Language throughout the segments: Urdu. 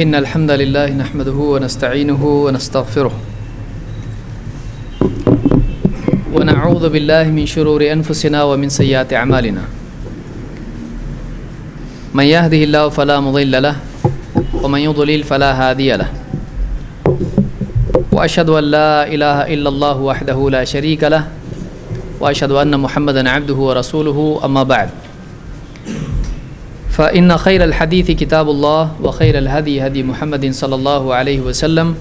إن الحمد لله نحمده ونستعينه ونستغفره ونعوذ بالله من شرور أنفسنا ومن سيئات أعمالنا من يهده الله فلا مضل له ومن يضلل فلا هادي له وأشهد أن لا إله إلا الله وحده لا شريك له وأشهد أن محمدا عبده ورسوله أما بعد فإن خير الحديث كتاب الله وخير الهدي هدي محمد صلى الله عليه وسلم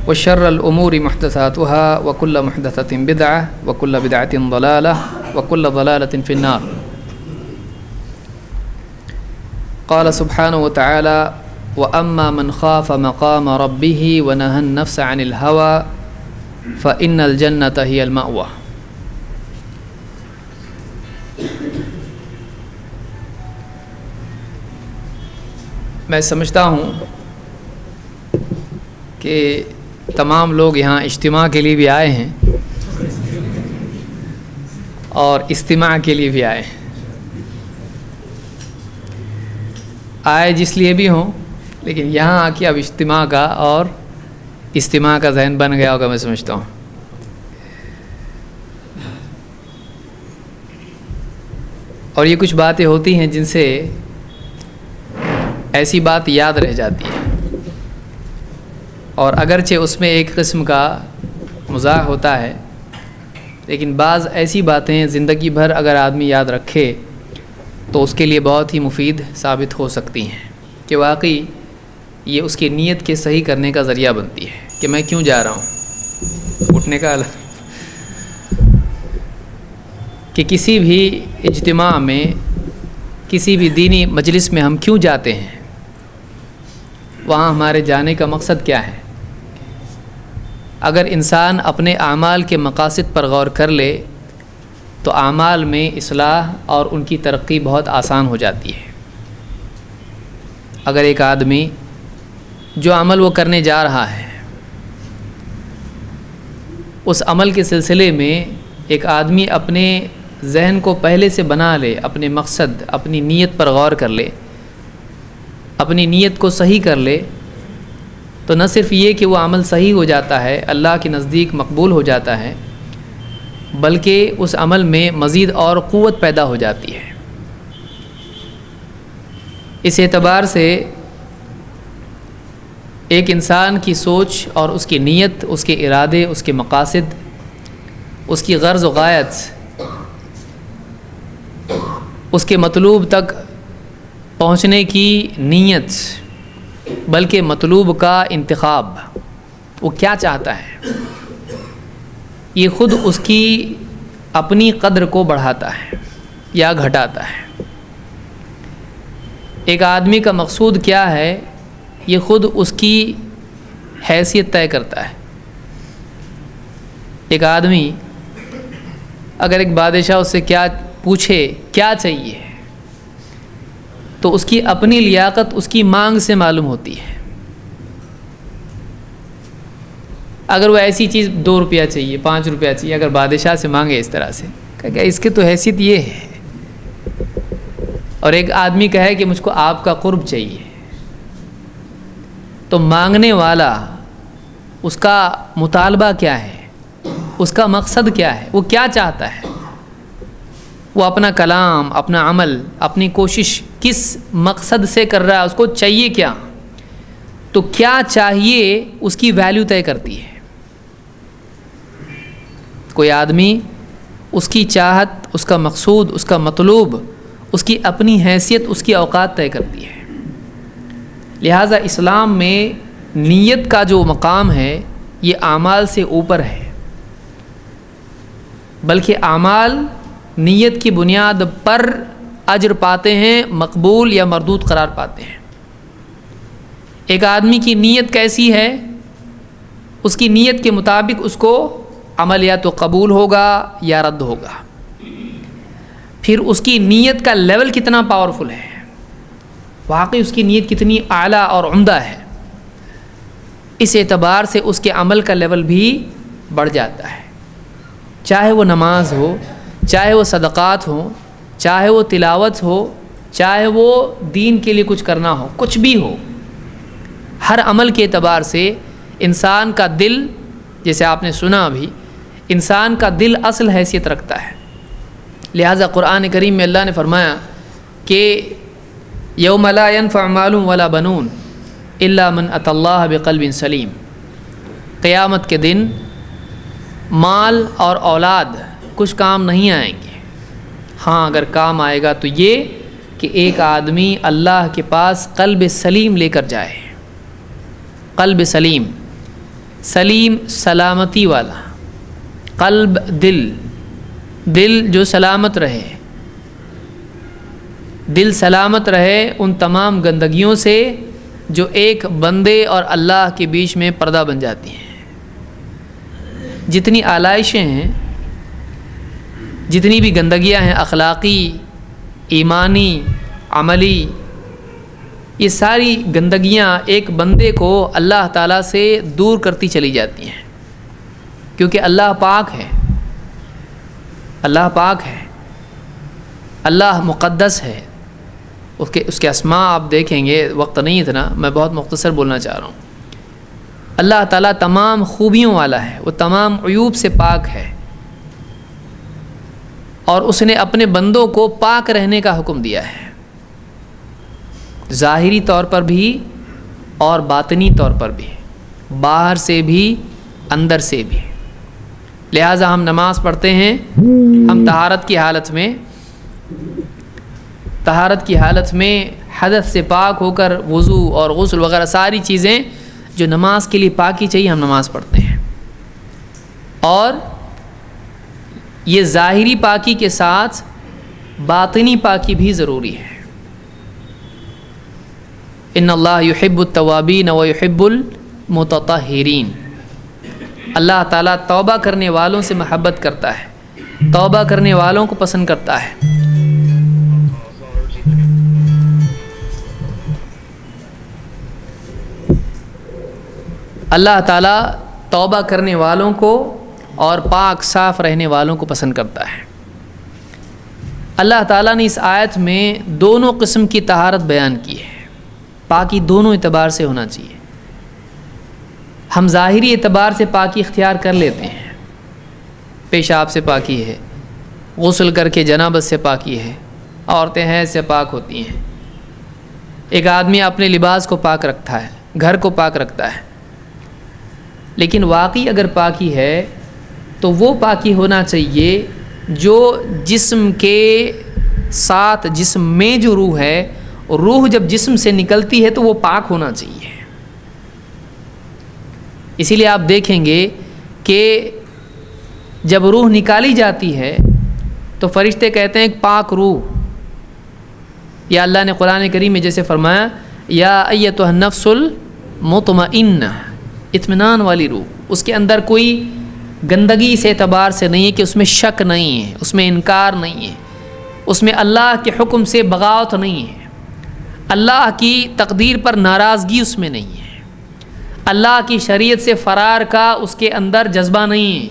وشر الأمور محدثاتها وكل محدثة بدعة وكل بدعة ضلالة وكل ضلالة في النار. قال سبحانه وتعالى وأما من خاف مقام ربه ونهى النفس عن الهوى فإن الجنة هي المأوى. میں سمجھتا ہوں کہ تمام لوگ یہاں اجتماع کے لیے بھی آئے ہیں اور استماع کے لیے بھی آئے ہیں. آئے جس لیے بھی ہوں لیکن یہاں آ کے اب اجتماع کا اور استماع کا ذہن بن گیا ہوگا میں سمجھتا ہوں. اور یہ کچھ باتیں ہوتی ہیں جن سے ایسی بات یاد رہ جاتی ہے اور اگرچہ اس میں ایک قسم کا مزاح ہوتا ہے لیکن بعض ایسی باتیں زندگی بھر اگر آدمی یاد رکھے تو اس کے لیے بہت ہی مفید ثابت ہو سکتی ہیں کہ واقعی یہ اس کی نیت کے صحیح کرنے کا ذریعہ بنتی ہے کہ میں کیوں جا رہا ہوں. اٹھنے کا کہ کسی بھی اجتماع میں کسی بھی دینی مجلس میں ہم کیوں جاتے ہیں, وہاں ہمارے جانے کا مقصد کیا ہے. اگر انسان اپنے اعمال کے مقاصد پر غور کر لے تو اعمال میں اصلاح اور ان کی ترقی بہت آسان ہو جاتی ہے. اگر ایک آدمی جو عمل وہ کرنے جا رہا ہے اس عمل کے سلسلے میں ایک آدمی اپنے ذہن کو پہلے سے بنا لے, اپنے مقصد اپنی نیت پر غور کر لے, اپنی نیت کو صحیح کر لے, تو نہ صرف یہ کہ وہ عمل صحیح ہو جاتا ہے, اللہ کے نزدیک مقبول ہو جاتا ہے, بلکہ اس عمل میں مزید اور قوت پیدا ہو جاتی ہے. اس اعتبار سے ایک انسان کی سوچ اور اس کی نیت, اس کے ارادے, اس کے مقاصد, اس کی غرض و غایت, اس کے مطلوب تک پہنچنے کی نیت, بلکہ مطلوب کا انتخاب, وہ کیا چاہتا ہے, یہ خود اس کی اپنی قدر کو بڑھاتا ہے یا گھٹاتا ہے. ایک آدمی کا مقصود کیا ہے یہ خود اس کی حیثیت طے کرتا ہے. ایک آدمی اگر ایک بادشاہ اس سے کیا پوچھے کیا چاہیے تو اس کی اپنی لیاقت اس کی مانگ سے معلوم ہوتی ہے. اگر وہ ایسی چیز 2 روپیہ چاہیے, 5 روپیہ چاہیے, اگر بادشاہ سے مانگے اس طرح سے کہ اس کی تو حیثیت یہ ہے, اور ایک آدمی کہے کہ مجھ کو آپ کا قرب چاہیے, تو مانگنے والا اس کا مطالبہ کیا ہے, اس کا مقصد کیا ہے, وہ کیا چاہتا ہے, وہ اپنا کلام, اپنا عمل, اپنی کوشش کس مقصد سے کر رہا ہے, اس کو چاہیے کیا, تو کیا چاہیے اس کی ویلیو طے کرتی ہے. کوئی آدمی اس کی چاہت, اس کا مقصود, اس کا مطلوب, اس کی اپنی حیثیت, اس کی اوقات طے کرتی ہے. لہٰذا اسلام میں نیت کا جو مقام ہے یہ اعمال سے اوپر ہے, بلکہ اعمال نیت کی بنیاد پر اجر پاتے ہیں, مقبول یا مردود قرار پاتے ہیں. ایک آدمی کی نیت کیسی ہے, اس کی نیت کے مطابق اس کو عمل یا تو قبول ہوگا یا رد ہوگا. پھر اس کی نیت کا لیول کتنا پاورفل ہے, واقعی اس کی نیت کتنی اعلیٰ اور عمدہ ہے, اس اعتبار سے اس کے عمل کا لیول بھی بڑھ جاتا ہے. چاہے وہ نماز ہو, چاہے وہ صدقات ہوں, چاہے وہ تلاوت ہو, چاہے وہ دین کے لیے کچھ کرنا ہو, کچھ بھی ہو, ہر عمل کے اعتبار سے انسان کا دل، جیسے آپ نے سنا ابھی، انسان کا دل اصل حیثیت رکھتا ہے۔ لہٰذا قرآن کریم میں اللہ نے فرمایا کہ یوم لا ینفع مال ولا بنون الا من اتی اللہ بقلب سلیم، قیامت کے دن مال اور اولاد کچھ کام نہیں آئیں گے۔ ہاں اگر کام آئے گا تو یہ کہ ایک آدمی اللہ کے پاس قلب سلیم لے کر جائے۔ قلب سلیم، سلیم سلامتی والا قلب، دل جو سلامت رہے، دل سلامت رہے ان تمام گندگیوں سے جو ایک بندے اور اللہ کے بیچ میں پردہ بن جاتی ہیں۔ جتنی آلائشیں ہیں، جتنی بھی گندگیاں ہیں، اخلاقی، ایمانی، عملی، یہ ساری گندگیاں ایک بندے کو اللہ تعالیٰ سے دور کرتی چلی جاتی ہیں، کیونکہ اللہ پاک ہے، اللہ پاک ہے، اللہ مقدس ہے۔ اس کے اسماء آپ دیکھیں گے، وقت نہیں اتنا، میں بہت مختصر بولنا چاہ رہا ہوں۔ اللہ تعالیٰ تمام خوبیوں والا ہے، وہ تمام عیوب سے پاک ہے، اور اس نے اپنے بندوں کو پاک رہنے کا حکم دیا ہے، ظاہری طور پر بھی اور باطنی طور پر بھی، باہر سے بھی اندر سے بھی۔ لہٰذا ہم نماز پڑھتے ہیں، ہم طہارت کی حالت میں حدث سے پاک ہو کر وضو اور غسل وغیرہ ساری چیزیں جو نماز کے لیے پاکی چاہیے، ہم نماز پڑھتے ہیں۔ اور یہ ظاہری پاکی کے ساتھ باطنی پاکی بھی ضروری ہے۔ ان اللہ یحب التوابین و یحب المتطہرین، اللہ تعالیٰ توبہ کرنے والوں سے محبت کرتا ہے، توبہ کرنے والوں کو پسند کرتا ہے۔ اللہ تعالیٰ توبہ کرنے والوں کو اور پاک صاف رہنے والوں کو پسند کرتا ہے۔ اللہ تعالیٰ نے اس آیت میں دونوں قسم کی طہارت بیان کی ہے، پاکی دونوں اعتبار سے ہونا چاہیے۔ ہم ظاہری اعتبار سے پاکی اختیار کر لیتے ہیں، پیشاب سے پاکی ہے، غسل کر کے جنابت سے پاکی ہے، عورتیں حیض سے پاک ہوتی ہیں، ایک آدمی اپنے لباس کو پاک رکھتا ہے، گھر کو پاک رکھتا ہے۔ لیکن واقعی اگر پاکی ہے تو وہ پاکی ہونا چاہیے جو جسم کے ساتھ، جسم میں جو روح ہے، روح جب جسم سے نکلتی ہے تو وہ پاک ہونا چاہیے۔ اسی لیے آپ دیکھیں گے کہ جب روح نکالی جاتی ہے تو فرشتے کہتے ہیں ایک پاک روح، یا اللہ نے قرآن کریم میں جیسے فرمایا یا ایتھا النفس المطمئنہ، اطمینان والی روح، اس کے اندر کوئی گندگی اس اعتبار سے نہیں ہے کہ اس میں شک نہیں ہے، اس میں انکار نہیں ہے، اس میں اللہ کے حکم سے بغاوت نہیں ہے، اللہ کی تقدیر پر ناراضگی اس میں نہیں ہے، اللہ کی شریعت سے فرار کا اس کے اندر جذبہ نہیں ہے،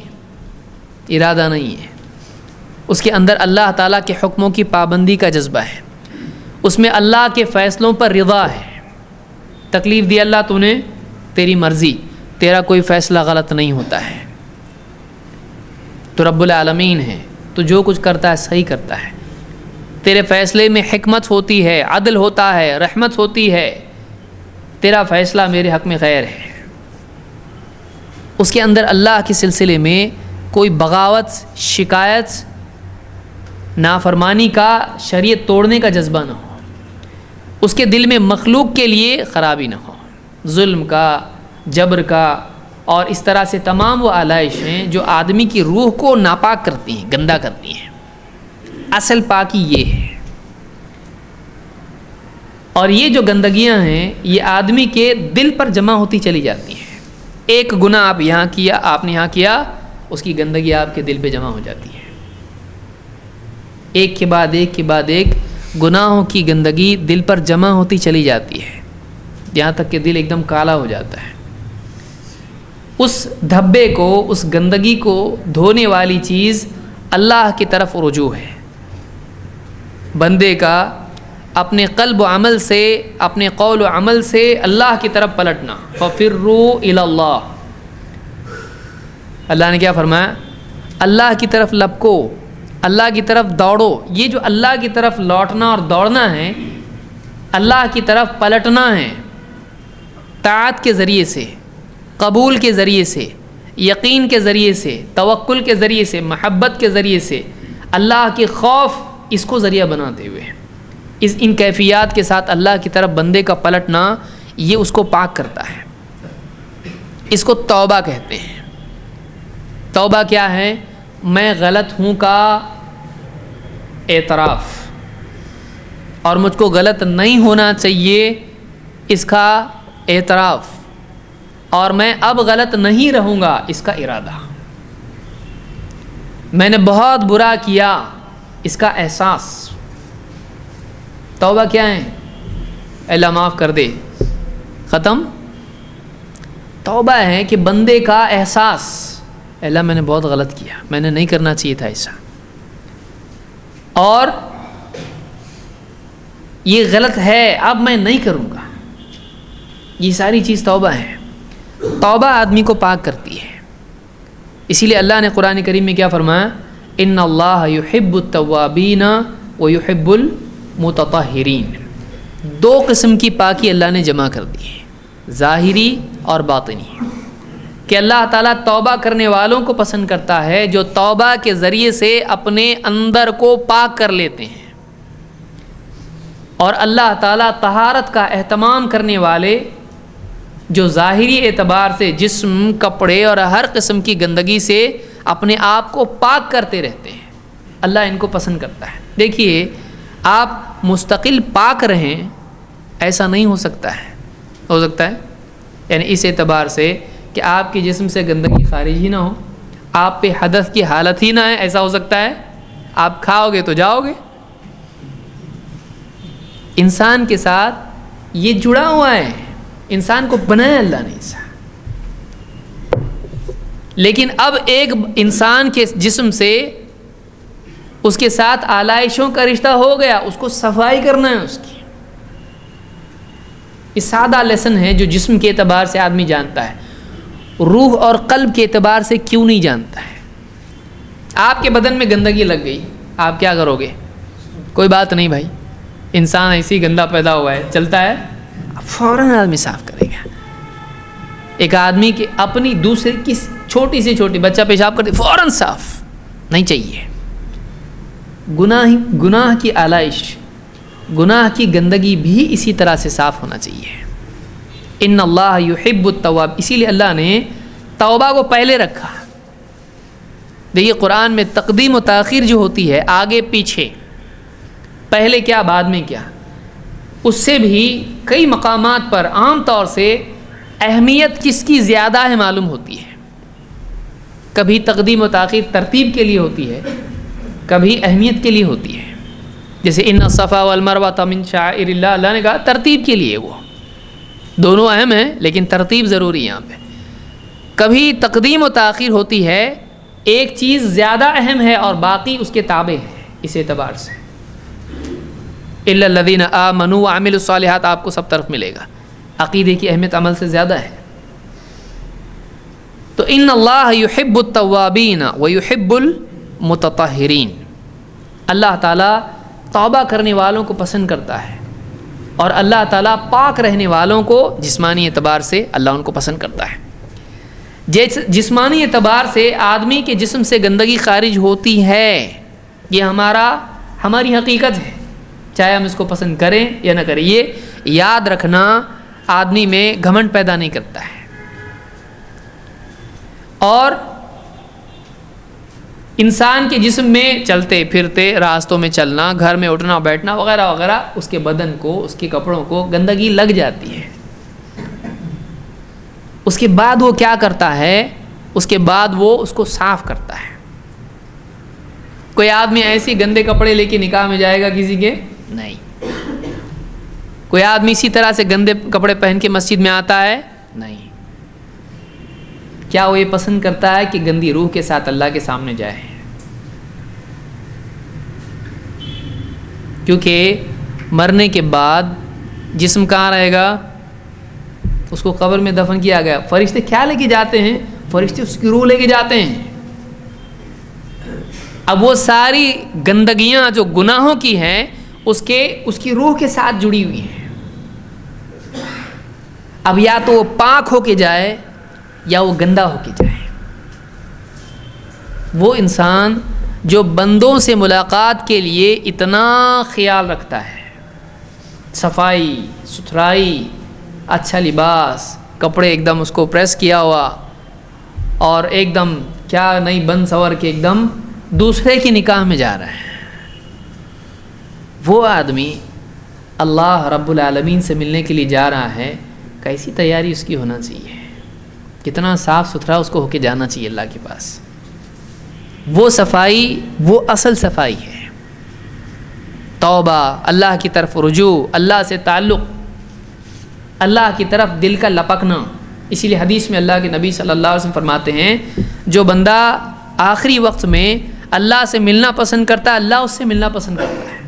ارادہ نہیں ہے، اس کے اندر اللہ تعالیٰ کے حکموں کی پابندی کا جذبہ ہے، اس میں اللہ کے فیصلوں پر رضا ہے۔ تکلیف دی اللہ تو نے، تیری مرضی، تیرا کوئی فیصلہ غلط نہیں ہوتا ہے، تو رب العالمین ہے، تو جو کچھ کرتا ہے صحیح کرتا ہے، تیرے فیصلے میں حکمت ہوتی ہے، عدل ہوتا ہے، رحمت ہوتی ہے، تیرا فیصلہ میرے حق میں خیر ہے۔ اس کے اندر اللہ کے سلسلے میں کوئی بغاوت، شکایت، نافرمانی کا، شریعت توڑنے کا جذبہ نہ ہو، اس کے دل میں مخلوق کے لیے خرابی نہ ہو، ظلم کا، جبر کا، اور اس طرح سے تمام وہ آلائشیں جو آدمی کی روح کو ناپاک کرتی ہیں، گندا کرتی ہیں۔ اصل پاکی یہ ہے، اور یہ جو گندگیاں ہیں یہ آدمی کے دل پر جمع ہوتی چلی جاتی ہیں۔ ایک گناہ آپ یہاں کیا، آپ نے یہاں کیا، اس کی گندگی آپ کے دل پہ جمع ہو جاتی ہے، ایک کے بعد ایک کے بعد ایک گناہوں کی گندگی دل پر جمع ہوتی چلی جاتی ہے، یہاں تک کہ دل ایک دم کالا ہو جاتا ہے۔ اس دھبے کو، اس گندگی کو دھونے والی چیز اللہ کی طرف رجوع ہے، بندے کا اپنے قلب و عمل سے، اپنے قول و عمل سے اللہ کی طرف پلٹنا. فَفِرُّوا إِلَى اللَّهِ. اللہ نے کیا فرمایا؟ اللہ کی طرف لپکو، اللہ کی طرف دوڑو. یہ جو اللہ کی طرف لوٹنا اور دوڑنا ہے، اللہ کی طرف پلٹنا ہے، طاعت کے ذریعے سے، قبول کے ذریعے سے، یقین کے ذریعے سے، توکل کے ذریعے سے، محبت کے ذریعے سے، اللہ کے خوف اس کو ذریعہ بناتے ہوئے، ان کیفیات کے ساتھ اللہ کی طرف بندے کا پلٹنا، یہ اس کو پاک کرتا ہے. اس کو توبہ کہتے ہیں. توبہ کیا ہے؟ میں غلط ہوں کا اعتراف، اور مجھ کو غلط نہیں ہونا چاہیے اس کا اعتراف، اور میں اب غلط نہیں رہوں گا اس کا ارادہ. میں نے بہت برا کیا اس کا احساس. توبہ کیا ہے؟ اللہ معاف کر دے، ختم. توبہ ہے کہ بندے کا احساس، اللہ میں نے بہت غلط کیا، میں نے نہیں کرنا چاہیے تھا ایسا، اور یہ غلط ہے، اب میں نہیں کروں گا. یہ ساری چیز توبہ ہے. توبہ آدمی کو پاک کرتی ہے. اسی لیے اللہ نے قرآن کریم میں کیا فرمایا؟ ان اللہ یحب التوابین ویحب المتطہرین. دو قسم کی پاکی اللہ نے جمع کر دی ہے، ظاہری اور باطنی، کہ اللہ تعالیٰ توبہ کرنے والوں کو پسند کرتا ہے جو توبہ کے ذریعے سے اپنے اندر کو پاک کر لیتے ہیں، اور اللہ تعالیٰ طہارت کا اہتمام کرنے والے جو ظاہری اعتبار سے جسم، کپڑے اور ہر قسم کی گندگی سے اپنے آپ کو پاک کرتے رہتے ہیں، اللہ ان کو پسند کرتا ہے. دیکھیے، آپ مستقل پاک رہیں ایسا نہیں ہو سکتا ہے. ہو سکتا ہے یعنی اس اعتبار سے کہ آپ کے جسم سے گندگی خارج ہی نہ ہو، آپ پہ حدث کی حالت ہی نہ ہے، ایسا ہو سکتا ہے؟ آپ کھاؤ گے تو جاؤ گے. انسان کے ساتھ یہ جڑا ہوا ہے، انسان کو بنایا اللہ نے ایسا. لیکن اب ایک انسان کے جسم سے اس کے ساتھ آلائشوں کا رشتہ ہو گیا، اس کو صفائی کرنا ہے اس کی. یہ سادہ لیسن ہے جو جسم کے اعتبار سے آدمی جانتا ہے، روح اور قلب کے اعتبار سے کیوں نہیں جانتا ہے. آپ کے بدن میں گندگی لگ گئی، آپ کیا کرو گے؟ کوئی بات نہیں بھائی، انسان ایسی گندا پیدا ہوا ہے، چلتا ہے، فوراً آدمی صاف کرے گا. ایک آدمی کے اپنی دوسرے کی چھوٹی سے چھوٹی بچہ پیشاب کرتے فوراً صاف نہیں چاہیے. گناہ کی آلائش، گناہ کی گندگی بھی اسی طرح سے صاف ہونا چاہیے. ان اللہ یحب التواب، اسی لیے اللہ نے توبہ کو پہلے رکھا. دیکھیے قرآن میں تقدیم و تاخیر جو ہوتی ہے، آگے پیچھے، پہلے کیا بعد میں کیا، اس سے بھی کئی مقامات پر عام طور سے اہمیت کس کی زیادہ ہے معلوم ہوتی ہے. کبھی تقدیم و تاخیر ترتیب کے لیے ہوتی ہے، کبھی اہمیت کے لیے ہوتی ہے. جیسے ان الصفا والمروہ من شعائر اللہ، اللہ نے کہا ترتیب کے لیے، وہ دونوں اہم ہیں لیکن ترتیب ضروری ہے یہاں پہ. کبھی تقدیم و تاخیر ہوتی ہے، ایک چیز زیادہ اہم ہے اور باقی اس کے تابع ہے. اس اعتبار سے الا الذین آمنوا وعملوا الصالحات آپ کو سب طرف ملے گا. عقیدے کی اہمیت عمل سے زیادہ ہے. تو ان اللہ یحب التوابین ویحب المتطہرین، اللہ تعالیٰ توبہ کرنے والوں کو پسند کرتا ہے، اور اللہ تعالیٰ پاک رہنے والوں کو جسمانی اعتبار سے اللہ ان کو پسند کرتا ہے. جسمانی اعتبار سے آدمی کے جسم سے گندگی خارج ہوتی ہے، یہ ہماری حقیقت ہے، چاہے ہم اس کو پسند کریں یا نہ کریں. یہ یاد رکھنا آدمی میں گھمنڈ پیدا نہیں کرتا ہے. اور انسان کے جسم میں چلتے پھرتے، راستوں میں چلنا، گھر میں اٹھنا بیٹھنا وغیرہ وغیرہ، اس کے بدن کو، اس کے کپڑوں کو گندگی لگ جاتی ہے. اس کے بعد وہ کیا کرتا ہے؟ اس کے بعد وہ اس کو صاف کرتا ہے. کوئی آدمی ایسے گندے کپڑے لے کے نکاح میں جائے گا کسی کے؟ نہیں. کوئی آدمی اسی طرح سے گندے کپڑے پہن کے مسجد میں آتا ہے؟ نہیں. کیا وہ یہ پسند کرتا ہے کہ گندی روح کے ساتھ اللہ کے سامنے جائے؟ کیونکہ مرنے کے بعد جسم کہاں رہے گا؟ اس کو قبر میں دفن کیا گیا، فرشتے کیا لے کے جاتے ہیں؟ فرشتے اس کی روح لے کے جاتے ہیں۔ اب وہ ساری گندگیاں جو گناہوں کی ہیں اس کی روح کے ساتھ جڑی ہوئی ہیں۔ اب یا تو وہ پاک ہو کے جائے یا وہ گندا ہو کے جائے۔ وہ انسان جو بندوں سے ملاقات کے لیے اتنا خیال رکھتا ہے، صفائی ستھرائی، اچھا لباس، کپڑے ایک دم اس کو پریس کیا ہوا، اور ایک دم کیا نئی بن سور کے ایک دم دوسرے کی نکاح میں جا رہا ہے، وہ آدمی اللہ رب العالمین سے ملنے کے لیے جا رہا ہے، کیسی تیاری اس کی ہونا چاہیے، کتنا صاف ستھرا اس کو ہو کے جانا چاہیے اللہ کے پاس۔ وہ صفائی وہ اصل صفائی ہے، توبہ، اللہ کی طرف رجوع، اللہ سے تعلق، اللہ کی طرف دل کا لپکنا۔ اسی لیے حدیث میں اللہ کے نبی صلی اللہ علیہ وسلم فرماتے ہیں جو بندہ آخری وقت میں اللہ سے ملنا پسند کرتا ہے اللہ اس سے ملنا پسند کرتا ہے،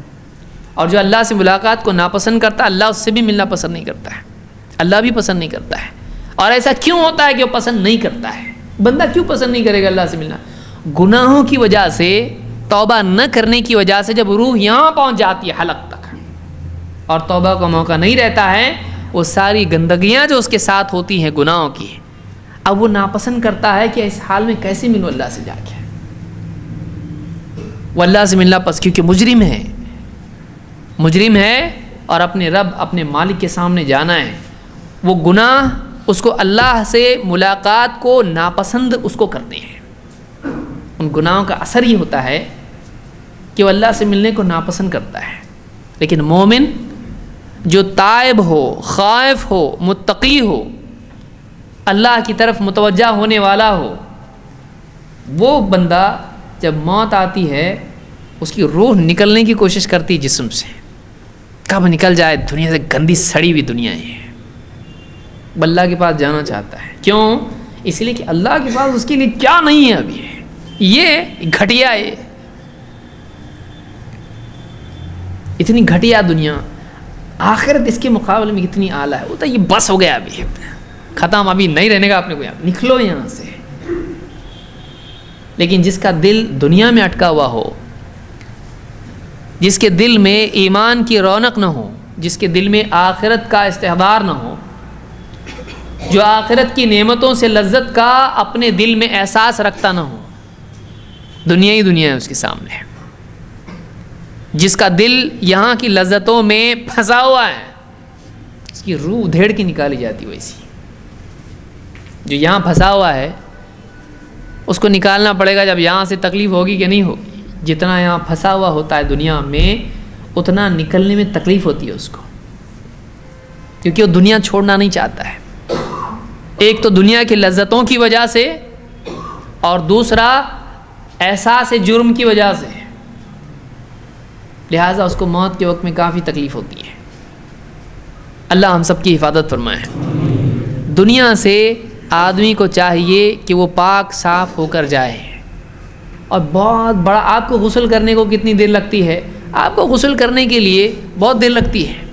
اور جو اللہ سے ملاقات کو ناپسند کرتا ہے اللہ اس سے بھی ملنا پسند نہیں کرتا ہے، اللہ بھی پسند نہیں کرتا ہے۔ اور ایسا کیوں ہوتا ہے کہ وہ پسند نہیں کرتا ہے؟ بندہ کیوں پسند نہیں کرے گا اللہ سے ملنا؟ گناہوں کی وجہ سے، توبہ نہ کرنے کی وجہ سے جب روح یہاں پہنچ جاتی ہے حلق تک اور توبہ کا موقع نہیں رہتا ہے، وہ ساری گندگیاں جو اس کے ساتھ ہوتی ہیں گناہوں کی، اب وہ ناپسند کرتا ہے کہ اس حال میں کیسے ملوں اللہ سے جا کے۔ وہ اللہ سے ملنا کیونکہ مجرم ہے اور اپنے رب اپنے مالک کے سامنے جانا ہے، وہ گناہ اس کو اللہ سے ملاقات کو ناپسند اس کو کرتے ہیں۔ ان گناہوں کا اثر یہ ہوتا ہے کہ وہ اللہ سے ملنے کو ناپسند کرتا ہے۔ لیکن مومن جو تائب ہو، خائف ہو، متقی ہو، اللہ کی طرف متوجہ ہونے والا ہو، وہ بندہ جب موت آتی ہے اس کی روح نکلنے کی کوشش کرتی جسم سے، کب نکل جائے دنیا سے، گندی سڑی ہوئی دنیا ہے، اللہ کے پاس جانا چاہتا ہے۔ کیوں؟ اس لیے کہ اللہ کے پاس اس کے لیے کیا نہیں ہے ابھی، یہ گھٹیا ہے، اتنی گھٹیا دنیا، آخرت اس کے مقابلے میں کتنی اعلیٰ ہے۔ وہ تو یہ بس ہو گیا، ابھی ختم، ابھی نہیں رہنے کا اپنے کو، یہاں نکلو یہاں سے۔ لیکن جس کا دل دنیا میں اٹکا ہوا ہو، جس کے دل میں ایمان کی رونق نہ ہو، جس کے دل میں آخرت کا استحضار نہ ہو، جو آخرت کی نعمتوں سے لذت کا اپنے دل میں احساس رکھتا نہ ہو، دنیا ہی دنیا ہے اس کے سامنے، جس کا دل یہاں کی لذتوں میں پھنسا ہوا ہے، اس کی روح ادھیڑ کے نکالی جاتی ہے۔ ویسی جو یہاں پھنسا ہوا ہے اس کو نکالنا پڑے گا جب یہاں سے تکلیف ہوگی کہ نہیں ہوگی۔ جتنا یہاں پھنسا ہوا ہوتا ہے دنیا میں اتنا نکلنے میں تکلیف ہوتی ہے اس کو، کیونکہ وہ دنیا چھوڑنا نہیں چاہتا ہے، ایک تو دنیا کی لذتوں کی وجہ سے، اور دوسرا احساس جرم کی وجہ سے، لہٰذا اس کو موت کے وقت میں کافی تکلیف ہوتی ہے۔ اللہ ہم سب کی حفاظت فرمائے۔ دنیا سے آدمی کو چاہیے کہ وہ پاک صاف ہو کر جائے، اور بہت بڑا، آپ کو غسل کرنے کو کتنی دیر لگتی ہے؟ آپ کو غسل کرنے کے لیے بہت دیر لگتی ہے،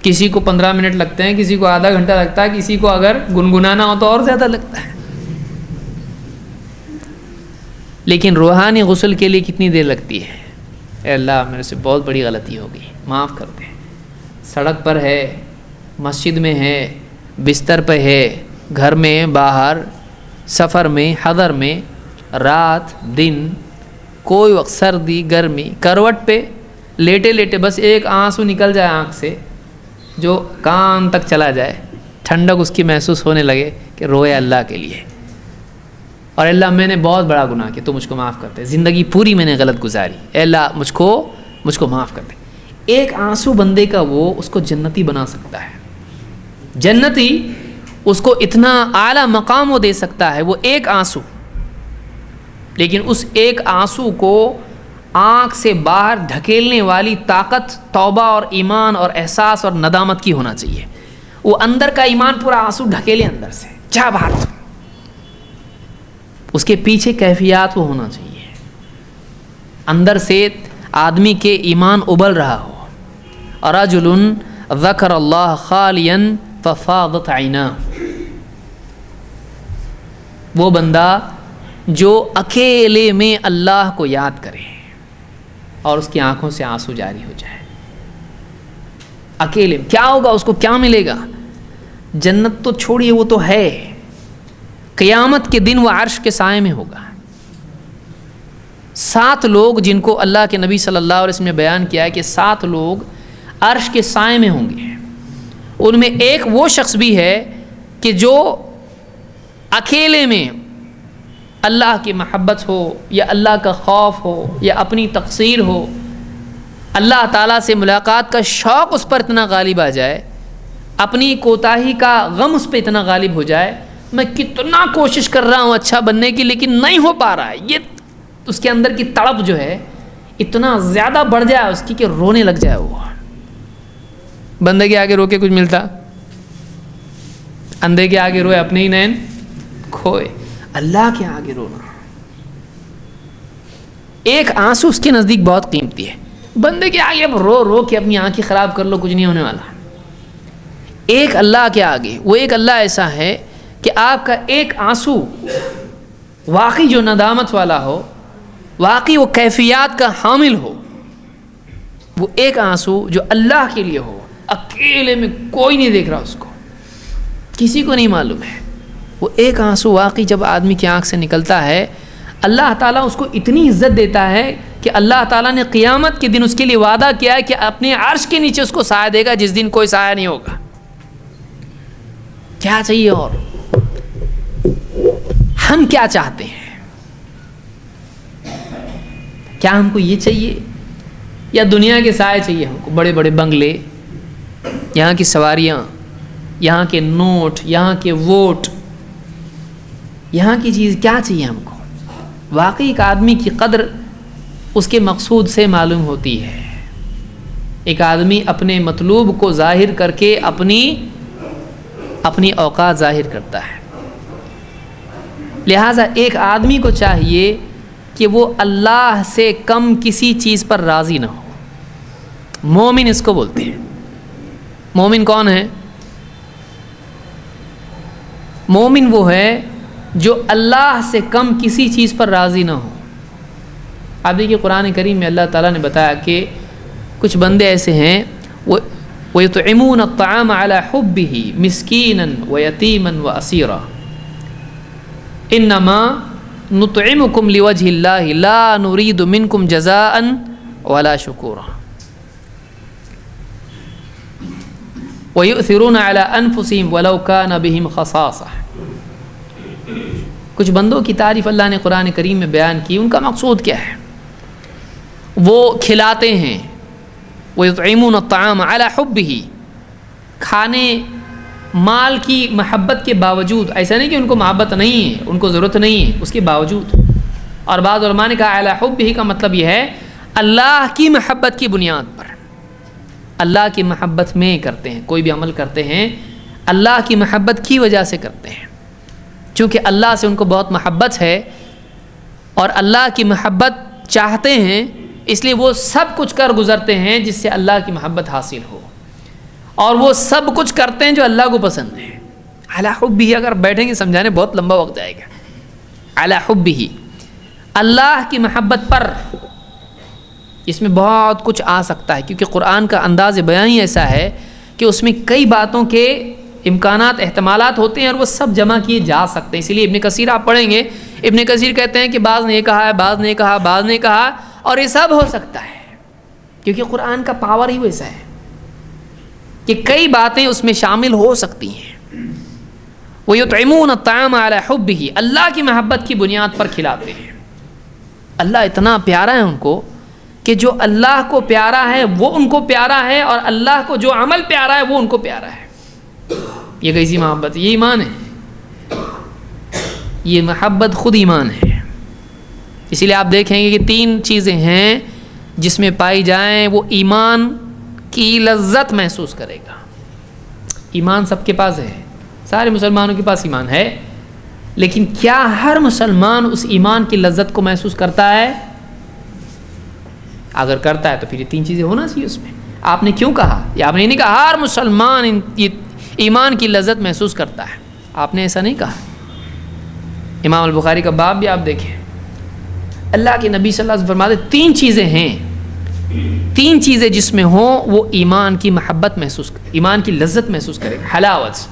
کسی کو 15 منٹ لگتے ہیں، کسی کو آدھا گھنٹہ لگتا ہے، کسی کو اگر گنگنانا ہو تو اور زیادہ لگتا ہے۔ لیکن روحانی غسل کے لیے کتنی دیر لگتی ہے؟ اے اللہ میرے سے بہت بڑی غلطی ہو گئی، معاف کر دیں۔ سڑک پر ہے، مسجد میں ہے، بستر پہ ہے، گھر میں، باہر، سفر میں، حضر میں، رات دن، کوئی وقت، سردی گرمی، کروٹ پہ لیٹے لیٹے بس ایک آنسو نکل جائے آنکھ سے جو کان تک چلا جائے، ٹھنڈک اس کی محسوس ہونے لگے کہ روئے اللہ کے لیے، اور اللہ میں نے بہت بڑا گناہ کیا، تو مجھ کو معاف کر دے، زندگی پوری میں نے غلط گزاری، اے اللہ مجھ کو معاف کر دے۔ ایک آنسو بندے کا وہ اس کو جنتی بنا سکتا ہے، جنتی اس کو اتنا اعلیٰ مقام وہ دے سکتا ہے، وہ ایک آنسو۔ لیکن اس ایک آنسو کو آنکھ سے باہر دھکیلنے والی طاقت توبہ اور ایمان اور احساس اور ندامت کی ہونا چاہیے۔ وہ اندر کا ایمان پورا آنسو ڈھکیلے اندر سے، جا باہر، اس کے پیچھے کیفیات وہ ہونا چاہیے، اندر سے آدمی کے ایمان ابل رہا ہو. رجل ذکر اللہ خالیا ففاضت عیناہ، وہ بندہ جو اکیلے میں اللہ کو یاد کرے اور اس کی آنکھوں سے آنسو جاری ہو جائے. اکیلے کیا ہوگا، اس کو کیا ملے گا؟ جنت تو چھوڑیے، وہ تو ہے. قیامت کے دن وہ عرش کے سائے میں ہوگا. 7 لوگ جن کو اللہ کے نبی صلی اللہ علیہ وسلم نے بیان کیا ہے کہ 7 لوگ عرش کے سائے میں ہوں گے. ان میں ایک وہ شخص بھی ہے کہ جو اکیلے میں اللہ کی محبت ہو یا اللہ کا خوف ہو یا اپنی تقصیر ہو، اللہ تعالیٰ سے ملاقات کا شوق اس پر اتنا غالب آ جائے، اپنی کوتاہی کا غم اس پہ اتنا غالب ہو جائے، میں کتنا کوشش کر رہا ہوں اچھا بننے کی لیکن نہیں ہو پا رہا ہے، یہ اس کے اندر کی تڑپ جو ہے اتنا زیادہ بڑھ جائے اس کی کہ رونے لگ جائے. وہ بندے کے آگے رو کے کچھ ملتا، اندھے کے آگے روئے اپنے ہی نین کھوئے. اللہ کے آگے رونا، ایک آنسو اس کے نزدیک بہت قیمتی ہے. بندے کے آگے اب رو رو کے اپنی آنکھیں خراب کر لو، کچھ نہیں ہونے والا. ایک اللہ کے آگے، وہ ایک اللہ ایسا ہے کہ آپ کا ایک آنسو واقعی جو ندامت والا ہو، واقعی وہ کیفیات کا حامل ہو، وہ ایک آنسو جو اللہ کے لیے ہو، اکیلے میں کوئی نہیں دیکھ رہا اس کو، کسی کو نہیں معلوم ہے، وہ ایک آنسو واقعی جب آدمی کی آنکھ سے نکلتا ہے، اللہ تعالیٰ اس کو اتنی عزت دیتا ہے کہ اللہ تعالیٰ نے قیامت کے دن اس کے لیے وعدہ کیا ہے کہ اپنے عرش کے نیچے اس کو سایہ دے گا جس دن کوئی سایہ نہیں ہوگا. کیا چاہیے؟ اور ہم کیا چاہتے ہیں؟ کیا ہم کو یہ چاہیے یا دنیا کے سائے چاہیے؟ ہم کو بڑے بڑے بنگلے، یہاں کی سواریاں، یہاں کے نوٹ، یہاں کے ووٹ، یہاں کی چیز کیا چاہیے ہم کو؟ واقعی ایک آدمی کی قدر اس کے مقصود سے معلوم ہوتی ہے. ایک آدمی اپنے مطلوب کو ظاہر کر کے اپنی اوقات ظاہر کرتا ہے. لہٰذا ایک آدمی کو چاہیے کہ وہ اللہ سے کم کسی چیز پر راضی نہ ہو. مومن اس کو بولتے ہیں. مومن کون ہے؟ مومن وہ ہے جو اللہ سے کم کسی چیز پر راضی نہ ہو. آپ دیکھیے قرآن کریم میں اللہ تعالیٰ نے بتایا کہ کچھ بندے ایسے ہیں وَيُطْعِمُونَ الطَّعَامَ عَلَى حُبِّهِ مِسْكِينًا وَيَتِيمًا وَأَسِيرًا إِنَّمَا نُطْعِمُكُمْ لِوَجْهِ اللَّهِ لَا نُرِيدُ مِنْكُمْ جَزَاءً وَلَا شُكُورًا وَيُؤْثِرُونَ عَلَى أَنفُسِهِمْ وَلَوْ كَانَ بِهِمْ خَصَاصَةٌ. کچھ بندوں کی تعریف اللہ نے قرآن کریم میں بیان کی. ان کا مقصود کیا ہے؟ وہ کھلاتے ہیں. وَيُطْعِمُونَ الطَّعَامَ عَلَى حُبِّهِ، کھانے مال کی محبت کے باوجود. ایسا نہیں کہ ان کو محبت نہیں ہے، ان کو ضرورت نہیں ہے، اس کے باوجود. اور بعض علماء نے کہا عَلَى حُبِّهِ کا مطلب یہ ہے اللہ کی محبت کی بنیاد پر، اللہ کی محبت میں کرتے ہیں. کوئی بھی عمل کرتے ہیں اللہ کی محبت کی وجہ سے کرتے ہیں، چونکہ اللہ سے ان کو بہت محبت ہے اور اللہ کی محبت چاہتے ہیں، اس لیے وہ سب کچھ کر گزرتے ہیں جس سے اللہ کی محبت حاصل ہو، اور وہ سب کچھ کرتے ہیں جو اللہ کو پسند ہے. علی حبہ، اگر بیٹھیں گے سمجھانے بہت لمبا وقت جائے گا. علی حبہ، اللہ کی محبت پر. اس میں بہت کچھ آ سکتا ہے کیونکہ قرآن کا انداز بیان ہی ایسا ہے کہ اس میں کئی باتوں کے امکانات، احتمالات ہوتے ہیں اور وہ سب جمع کیے جا سکتے ہیں. اسی لیے ابن کثیر آپ پڑھیں گے، ابن کثیر کہتے ہیں کہ بعض نے یہ کہا ہے، بعض نے کہا، بعض نے کہا، اور یہ سب ہو سکتا ہے کیونکہ قرآن کا پاور ہی ویسا ہے کہ کئی باتیں اس میں شامل ہو سکتی ہیں. وَيُطْعِمُونَ الطَّعَامَ عَلَى حُبِّهِ، اللہ کی محبت کی بنیاد پر کھلاتے ہیں. اللہ اتنا پیارا ہے ان کو کہ جو اللہ کو پیارا ہے وہ ان کو پیارا ہے، اور اللہ کو جو عمل پیارا ہے وہ ان کو پیارا ہے. یہ کیسی محبت؟ یہ ایمان ہے. یہ محبت خود ایمان ہے. اسی لیے آپ دیکھیں گے کہ 3 چیزیں ہیں جس میں پائی جائیں وہ ایمان کی لذت محسوس کرے گا. ایمان سب کے پاس ہے، سارے مسلمانوں کے پاس ایمان ہے، لیکن کیا ہر مسلمان اس ایمان کی لذت کو محسوس کرتا ہے؟ اگر کرتا ہے تو پھر یہ 3 چیزیں ہونا چاہیے اس میں. آپ نے کیوں کہا؟ یا آپ نے نہیں کہا ہر مسلمان ایمان کی لذت محسوس کرتا ہے، آپ نے ایسا نہیں کہا. امام البخاری کا باب بھی آپ دیکھیں، اللہ کے نبی صلی اللہ علیہ وسلم فرماتے 3 چیزیں ہیں، 3 چیزیں جس میں ہوں وہ ایمان کی محبت محسوس کرے، ایمان کی لذت محسوس کرے. حلاوت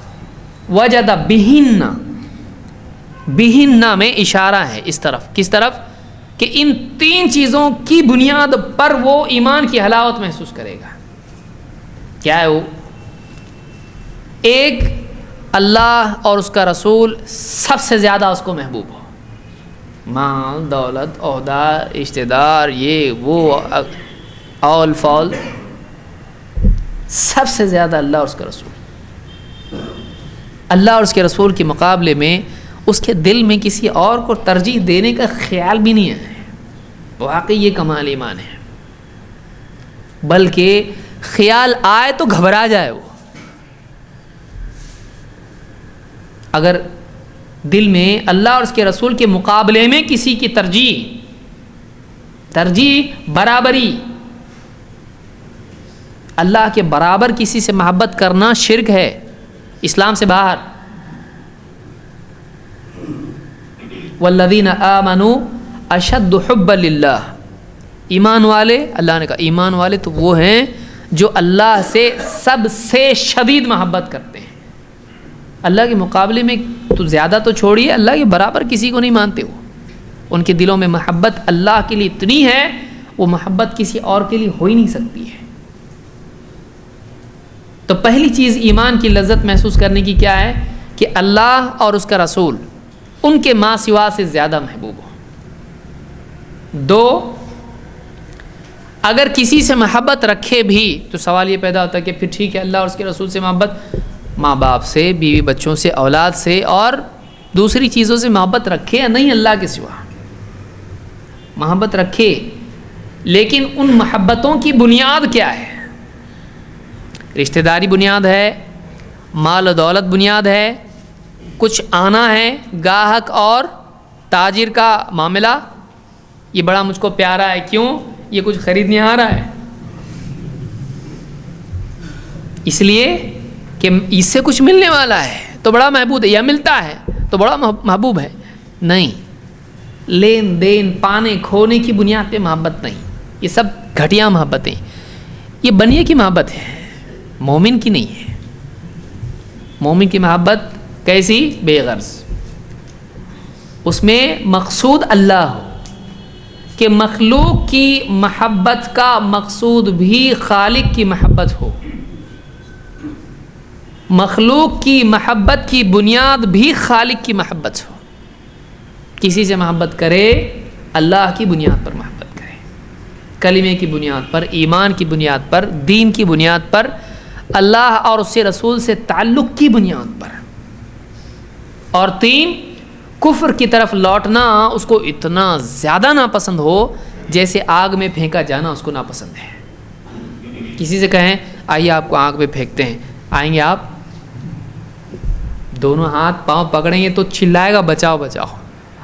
وجد بہن میں اشارہ ہے اس طرف، کس طرف؟ کہ ان 3 چیزوں کی بنیاد پر وہ ایمان کی حلاوت محسوس کرے گا. کیا ہے وہ؟ ایک، اللہ اور اس کا رسول سب سے زیادہ اس کو محبوب ہو، مال دولت عہدہ رشتہ دار یہ وہ اول فول، سب سے زیادہ اللہ اور اس کا رسول. اللہ اور اس کے رسول کے مقابلے میں اس کے دل میں کسی اور کو ترجیح دینے کا خیال بھی نہیں ہے. واقعی یہ کمال ایمان ہے، بلکہ خیال آئے تو گھبرا جائے. وہ اگر دل میں اللہ اور اس کے رسول کے مقابلے میں کسی کی ترجیح برابری، اللہ کے برابر کسی سے محبت کرنا شرک ہے، اسلام سے باہر. والذین آمنوا اشد حبا للہ، ایمان والے، اللہ نے کہا ایمان والے تو وہ ہیں جو اللہ سے سب سے شدید محبت کرتے ہیں. اللہ کے مقابلے میں تو زیادہ تو چھوڑیے، اللہ کے برابر کسی کو نہیں مانتے. ہو ان کے دلوں میں محبت اللہ کے لیے اتنی ہے، وہ محبت کسی اور کے لیے ہو ہی نہیں سکتی ہے. تو پہلی چیز ایمان کی لذت محسوس کرنے کی کیا ہے؟ کہ اللہ اور اس کا رسول ان کے ماں سوا سے زیادہ محبوب ہو. 2، اگر کسی سے محبت رکھے بھی تو سوال یہ پیدا ہوتا ہے کہ پھر ٹھیک ہے اللہ اور اس کے رسول سے محبت، ماں باپ سے، بیوی بچوں سے، اولاد سے اور دوسری چیزوں سے محبت رکھے یا نہیں، اللہ کے سوا محبت رکھے، لیکن ان محبتوں کی بنیاد کیا ہے؟ رشتہ داری بنیاد ہے، مال و دولت بنیاد ہے، کچھ آنا ہے، گاہک اور تاجر کا معاملہ، یہ بڑا مجھ کو پیارا ہے، کیوں؟ یہ کچھ خریدنے آ رہا ہے، اس لیے کہ اس سے کچھ ملنے والا ہے تو بڑا محبوب ہے، یا ملتا ہے تو بڑا محبوب ہے. نہیں، لین دین پانے کھونے کی بنیاد پہ محبت نہیں، یہ سب گھٹیا محبتیں، یہ بنیے کی محبت ہے، مومن کی نہیں ہے. مومن کی محبت کیسی؟ بے غرض، اس میں مقصود اللہ ہو، کہ مخلوق کی محبت کا مقصود بھی خالق کی محبت ہو، مخلوق کی محبت کی بنیاد بھی خالق کی محبت ہو. کسی سے محبت کرے اللہ کی بنیاد پر محبت کرے، کلمے کی بنیاد پر، ایمان کی بنیاد پر، دین کی بنیاد پر، اللہ اور اس سے رسول سے تعلق کی بنیاد پر. اور 3، کفر کی طرف لوٹنا اس کو اتنا زیادہ ناپسند ہو جیسے آگ میں پھینکا جانا اس کو ناپسند ہے. کسی سے کہیں آئیے آپ کو آگ میں پھینکتے ہیں، آئیں گے آپ؟ دونوں ہاتھ پاؤں پکڑیں گے تو چلائے گا بچاؤ بچاؤ،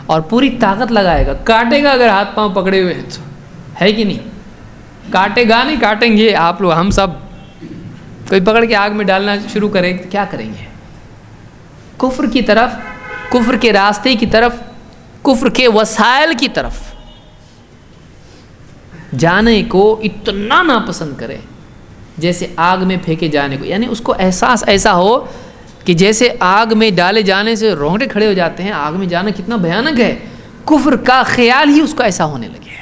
اور پوری طاقت لگائے گا، کاٹے گا اگر ہاتھ پاؤں پکڑے ہوئے ہیں تو، ہے کہ نہیں؟ کاٹے گا نہیں، کاٹیں گے آپ لوگ، ہم سب. کوئی پکڑ کے آگ میں ڈالنا شروع کرے کیا کریں گے؟ کفر کی طرف، کفر کے راستے کی طرف، کفر کے وسائل کی طرف جانے کو اتنا ناپسند کرے جیسے آگ میں پھینکے جانے کو. یعنی اس کو احساس ایسا ہو کہ جیسے آگ میں ڈالے جانے سے رونگٹے کھڑے ہو جاتے ہیں، آگ میں جانا کتنا بھیانک ہے، کفر کا خیال ہی اس کو ایسا ہونے لگے.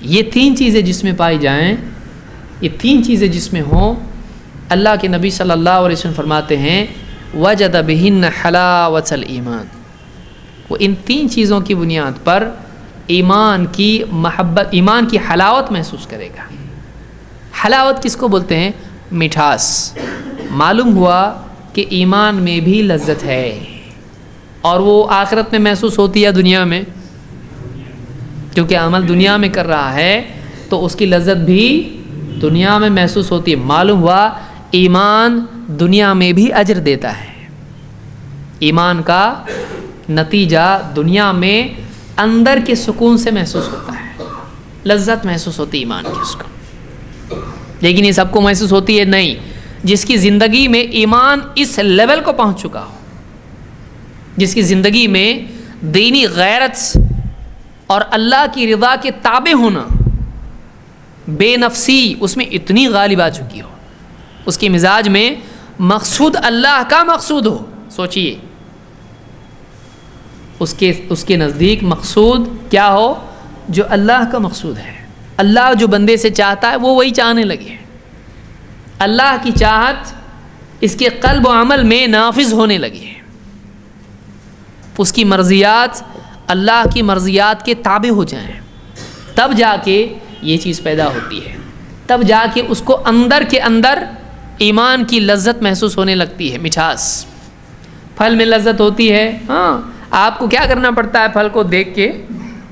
یہ 3 چیزیں جس میں پائی جائیں، یہ 3 چیزیں جس میں ہوں، اللہ کے نبی صلی اللہ علیہ وسلم فرماتے ہیں وجد بہن حلاوت الایمان، وہ ان 3 چیزوں کی بنیاد پر ایمان کی محبت، ایمان کی حلاوت محسوس کرے گا. حلاوت کس کو بولتے ہیں؟ مٹھاس. معلوم ہوا کہ ایمان میں بھی لذت ہے، اور وہ آخرت میں محسوس ہوتی ہے دنیا میں، کیونکہ عمل دنیا میں کر رہا ہے تو اس کی لذت بھی دنیا میں محسوس ہوتی ہے. معلوم ہوا ایمان دنیا میں بھی اجر دیتا ہے. ایمان کا نتیجہ دنیا میں اندر کے سکون سے محسوس ہوتا ہے. لذت محسوس ہوتی ایمان کی اس کو. لیکن یہ سب کو محسوس ہوتی ہے نہیں. جس کی زندگی میں ایمان اس لیول کو پہنچ چکا ہو, جس کی زندگی میں دینی غیرت اور اللہ کی رضا کے تابع ہونا, بے نفسی اس میں اتنی غالب آ چکی ہو, اس کے مزاج میں مقصود اللہ کا مقصود ہو. سوچئے اس کے نزدیک مقصود کیا ہو؟ جو اللہ کا مقصود ہے. اللہ جو بندے سے چاہتا ہے وہ وہی چاہنے لگے. اللہ کی چاہت اس کے قلب و عمل میں نافذ ہونے لگے. اس کی مرضیات اللہ کی مرضیات کے تابع ہو جائیں, تب جا کے یہ چیز پیدا ہوتی ہے. تب جا کے اس کو اندر کے اندر ایمان کی لذت محسوس ہونے لگتی ہے, مٹھاس. پھل میں لذت ہوتی ہے. ہاں, آپ کو کیا کرنا پڑتا ہے؟ پھل کو دیکھ کے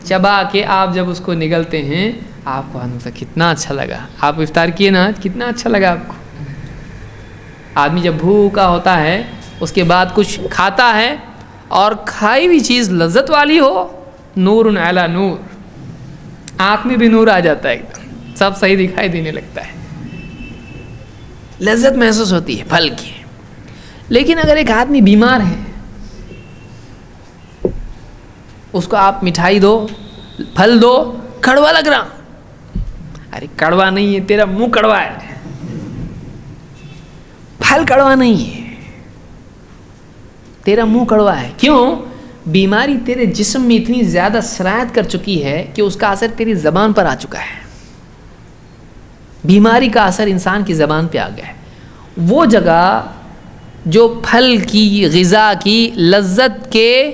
چبا کے آپ جب اس کو نگلتے ہیں, آپ کو کتنا اچھا لگا. آپ افطار کیے نا, کتنا اچھا لگا آپ کو. آدمی جب بھوکا ہوتا ہے اس کے بعد کچھ کھاتا ہے اور کھائی ہوئی چیز لذت والی ہو, نور علی نور, آنکھ میں بھی نور آ جاتا ہے, ایک دم سب صحیح دکھائی دینے لگتا ہے. لذت محسوس ہوتی ہے پھل کی. لیکن اگر ایک آدمی بیمار ہے, اس کو آپ مٹھائی دو, پھل دو, کڑوا لگ رہا. ارے کڑوا نہیں ہے, تیرا منہ کڑوا ہے. پھل کڑوا نہیں ہے, تیرا منہ کڑوا ہے. کیوں؟ بیماری تیرے جسم میں اتنی زیادہ سرایت کر چکی ہے کہ اس کا اثر تیری زبان پر آ چکا ہے. بیماری کا اثر انسان کی زبان پہ آ گیا ہے. وہ جگہ جو پھل کی, غذا کی لذت کے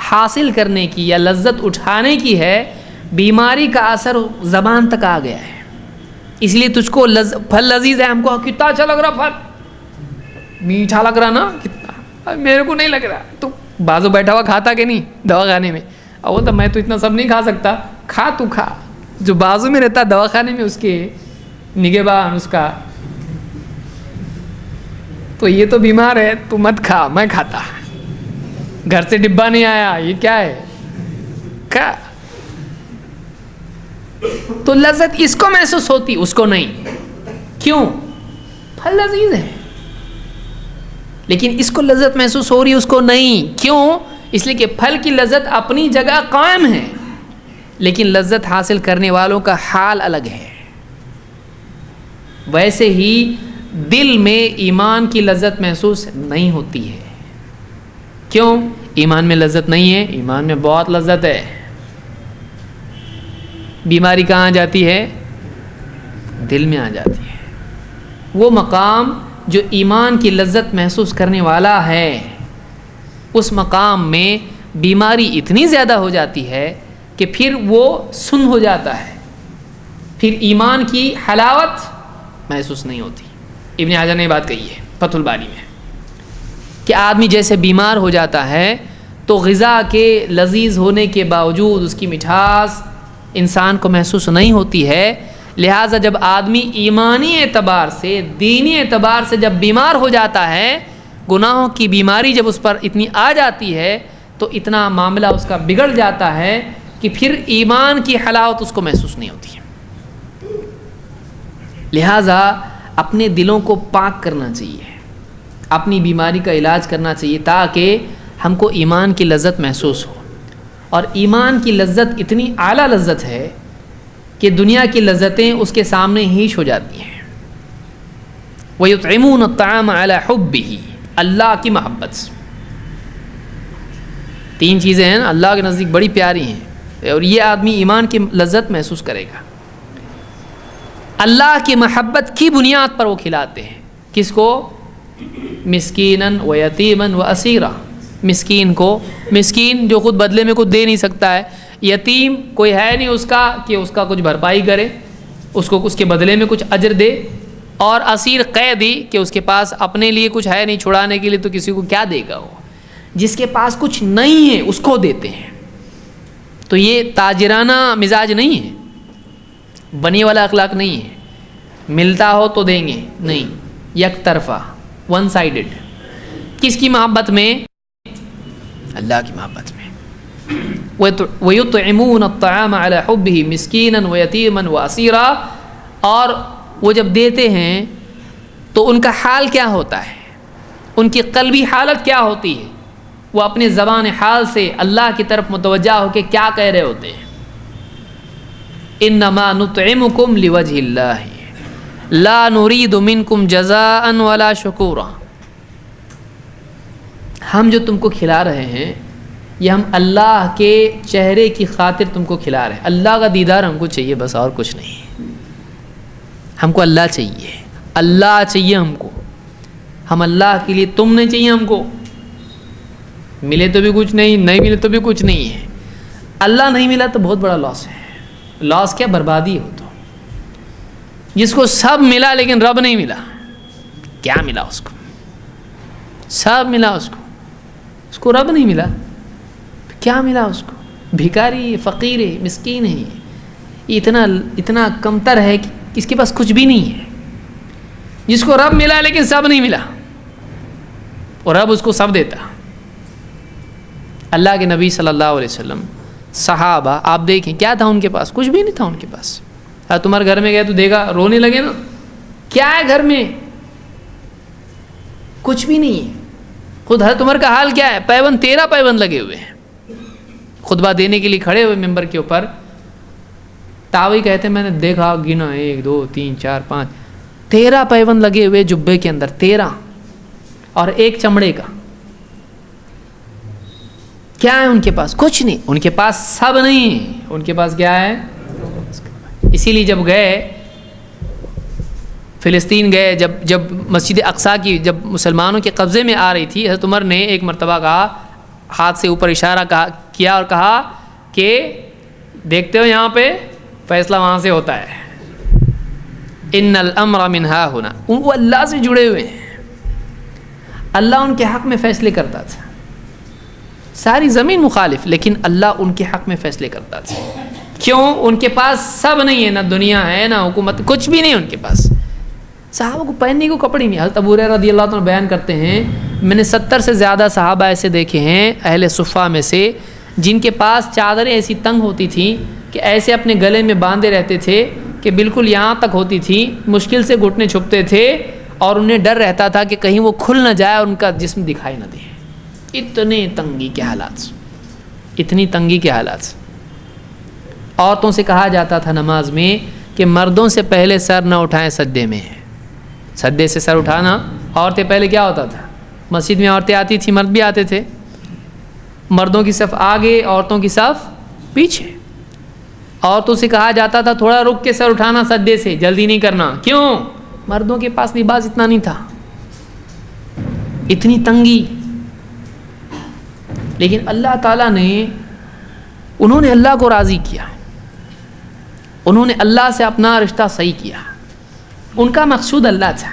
حاصل کرنے کی یا لذت اٹھانے کی ہے, بیماری کا اثر زبان تک آ گیا ہے. اس لیے تجھ کو پھل لذیذ ہے, ہم کو کتنا اچھا لگ رہا, پھل میٹھا لگ رہا نا, کتنا, میرے کو نہیں لگ رہا. تو بازو بیٹھا ہوا کھاتا کہ نہیں دوا خانے میں؟ وہ تو میں تو اتنا سب نہیں کھا سکتا. کھا, تو کھا. جو بازو میں رہتا دوا خانے میں, اس کے نگہبان, اس کا, تو یہ تو بیمار ہے, تو مت کھا, میں کھاتا. گھر سے ڈبہ نہیں آیا, یہ کیا ہے, کھا. تو لذت اس کو محسوس ہوتی, اس کو نہیں. کیوں؟ پھل لذیذ ہے, لیکن اس کو لذت محسوس ہو رہی, اس کو نہیں. کیوں؟ اس لیے کہ پھل کی لذت اپنی جگہ قائم ہے, لیکن لذت حاصل کرنے والوں کا حال الگ ہے. ویسے ہی دل میں ایمان کی لذت محسوس نہیں ہوتی ہے. کیوں؟ ایمان میں لذت نہیں ہے. ایمان میں بہت لذت ہے. بیماری کہاں جاتی ہے؟ دل میں آ جاتی ہے. وہ مقام جو ایمان کی لذت محسوس کرنے والا ہے, اس مقام میں بیماری اتنی زیادہ ہو جاتی ہے کہ پھر وہ سن ہو جاتا ہے, پھر ایمان کی حلاوت محسوس نہیں ہوتی. ابن حجر نے بات کہی ہے فتح الباری میں کہ آدمی جیسے بیمار ہو جاتا ہے تو غذا کے لذیذ ہونے کے باوجود اس کی مٹھاس انسان کو محسوس نہیں ہوتی ہے. لہٰذا جب آدمی ایمانی اعتبار سے, دینی اعتبار سے جب بیمار ہو جاتا ہے, گناہوں کی بیماری جب اس پر اتنی آ جاتی ہے, تو اتنا معاملہ اس کا بگڑ جاتا ہے کہ پھر ایمان کی حلاوت اس کو محسوس نہیں ہوتی ہے. لہٰذا اپنے دلوں کو پاک کرنا چاہیے, اپنی بیماری کا علاج کرنا چاہیے, تاکہ ہم کو ایمان کی لذت محسوس ہو. اور ایمان کی لذت اتنی اعلیٰ لذت ہے کہ دنیا کی لذتیں اس کے سامنے ہیچ ہو جاتی ہیں. وَيُطْعِمُونَ الطَّعَامَ عَلَى حُبِّهِ, اللہ کی محبت سے. تین چیزیں ہیں نا اللہ کے نزدیک بڑی پیاری ہیں, اور یہ آدمی ایمان کی لذت محسوس کرے گا. اللہ کی محبت کی بنیاد پر وہ کھلاتے ہیں. کس کو؟ مسکیناً و یتیماً و اسیرا. مسکین کو, مسکین جو خود بدلے میں کچھ دے نہیں سکتا ہے, یتیم کوئی ہے نہیں اس کا کہ اس کا کچھ بھرپائی کرے, اس کو اس کے بدلے میں کچھ اجر دے, اور اسیر قیدی کہ اس کے پاس اپنے لیے کچھ ہے نہیں چھڑانے کے لیے, تو کسی کو کیا دے گا. وہ جس کے پاس کچھ نہیں ہے اس کو دیتے ہیں. تو یہ تاجرانہ مزاج نہیں ہے, بنی والا اخلاق نہیں ہے. ملتا ہو تو دیں گے, نہیں, یک طرفہ, ون سائیڈڈ. کس کی محبت میں؟ اللہ کی محبت میں. وَيُطْعِمُونَ الطَّعَامَ عَلَى حُبِّهِ مِسْكِينًا وَيَتِيمًا وَأَسِيرًا، اور وہ جب دیتے ہیں تو ان کا حال کیا ہوتا ہے، ان کی قلبی حالت کیا ہوتی ہے، وہ اپنے زبان حال سے اللہ کی طرف متوجہ ہو کے کیا کہہ رہے ہوتے ہیں، انما نطعمکم لوجہ اللہ لا نرید منکم جزاء ولا شکورا، ہم جو تم کو کھلا رہے ہیں یہ ہم اللہ کے چہرے کی خاطر تم کو کھلا رہے ہیں، اللہ کا دیدار ہم کو چاہیے بس، اور کچھ نہیں، ہم کو اللہ چاہیے، اللہ چاہیے ہم کو، ہم اللہ کے لیے، تم نہیں چاہیے ہم کو، ملے تو بھی کچھ نہیں، نہیں ملے تو بھی کچھ نہیں ہے، اللہ نہیں ملا تو بہت بڑا لاس ہے، لاس کیا، بربادی ہو تو، جس کو سب ملا لیکن رب نہیں ملا، کیا ملا اس کو، سب ملا اس کو رب نہیں ملا، کیا ملا اس کو، بھکاری ہے، فقیر ہے، مسکین ہے، اتنا کمتر ہے کہ اس کے پاس کچھ بھی نہیں ہے، جس کو رب ملا لیکن سب نہیں ملا، اور رب اس کو سب دیتا۔ اللہ کے نبی صلی اللہ علیہ وسلم، صحابہ آپ دیکھیں کیا تھا ان کے پاس، کچھ بھی نہیں تھا ان کے پاس، تمہارے گھر میں گئے تو دیکھا رونے لگے نا، کیا ہے گھر میں، کچھ بھی نہیں ہے، خود حضرت عمر کا حال کیا ہے، 13 پیبند لگے ہوئے ہیں، خطبہ دینے کے لیے کھڑے ہوئے ممبر کے اوپر، تاوی کہتے ہیں میں نے دیکھا، گنا 1 2 3 4 5 13 پیبند لگے ہوئے جبے کے اندر، 13 اور ایک چمڑے کا، کیا ہے ان کے پاس، کچھ نہیں، ان کے پاس سب نہیں، ان کے پاس کیا ہے، اسی لیے جب گئے فلسطین گئے، جب مسجد اقصیٰ کی جب مسلمانوں کے قبضے میں آ رہی تھی، حضرت عمر نے ایک مرتبہ کہا، ہاتھ سے اوپر اشارہ کیا اور کہا کہ دیکھتے ہو یہاں پہ فیصلہ وہاں سے ہوتا ہے، ان الامر من ہا ہونا، وہ اللہ سے جڑے ہوئے ہیں، اللہ ان کے حق میں فیصلے کرتا تھا، ساری زمین مخالف لیکن اللہ ان کے حق میں فیصلے کرتا تھا، کیوں، ان کے پاس سب نہیں ہے، نہ دنیا ہے نہ حکومت، کچھ بھی نہیں ان کے پاس، صحابہ کو پہننے کو کپڑے نہیں، حضرت ابو ہریرہ رضی اللہ عنہ بیان کرتے ہیں میں نے 70 سے زیادہ صحابہ ایسے دیکھے ہیں اہل صفہ میں سے، جن کے پاس چادریں ایسی تنگ ہوتی تھیں کہ ایسے اپنے گلے میں باندھے رہتے تھے کہ بالکل یہاں تک ہوتی تھی، مشکل سے گھٹنے چھپتے تھے، اور انہیں ڈر رہتا تھا کہ کہیں وہ کھل نہ جائے اور ان کا جسم دکھائی نہ دے، اتنے تنگی کے حالات، اتنی تنگی کے حالات۔ عورتوں سے کہا جاتا تھا نماز میں کہ مردوں سے پہلے سر نہ اٹھائیں سجدے میں، سجدے سے سر اٹھانا، عورتیں پہلے کیا ہوتا تھا، مسجد میں عورتیں آتی تھیں، مرد بھی آتے تھے، مردوں کی صف آگے، عورتوں کی صف پیچھے، عورتوں سے کہا جاتا تھا تھوڑا رک کے سر اٹھانا سجدے سے، جلدی نہیں کرنا، کیوں، مردوں کے پاس لباس اتنا نہیں تھا، اتنی تنگی، لیکن اللہ تعالیٰ نے، انہوں نے اللہ کو راضی کیا، انہوں نے اللہ سے اپنا رشتہ صحیح کیا، ان کا مقصود اللہ تھا،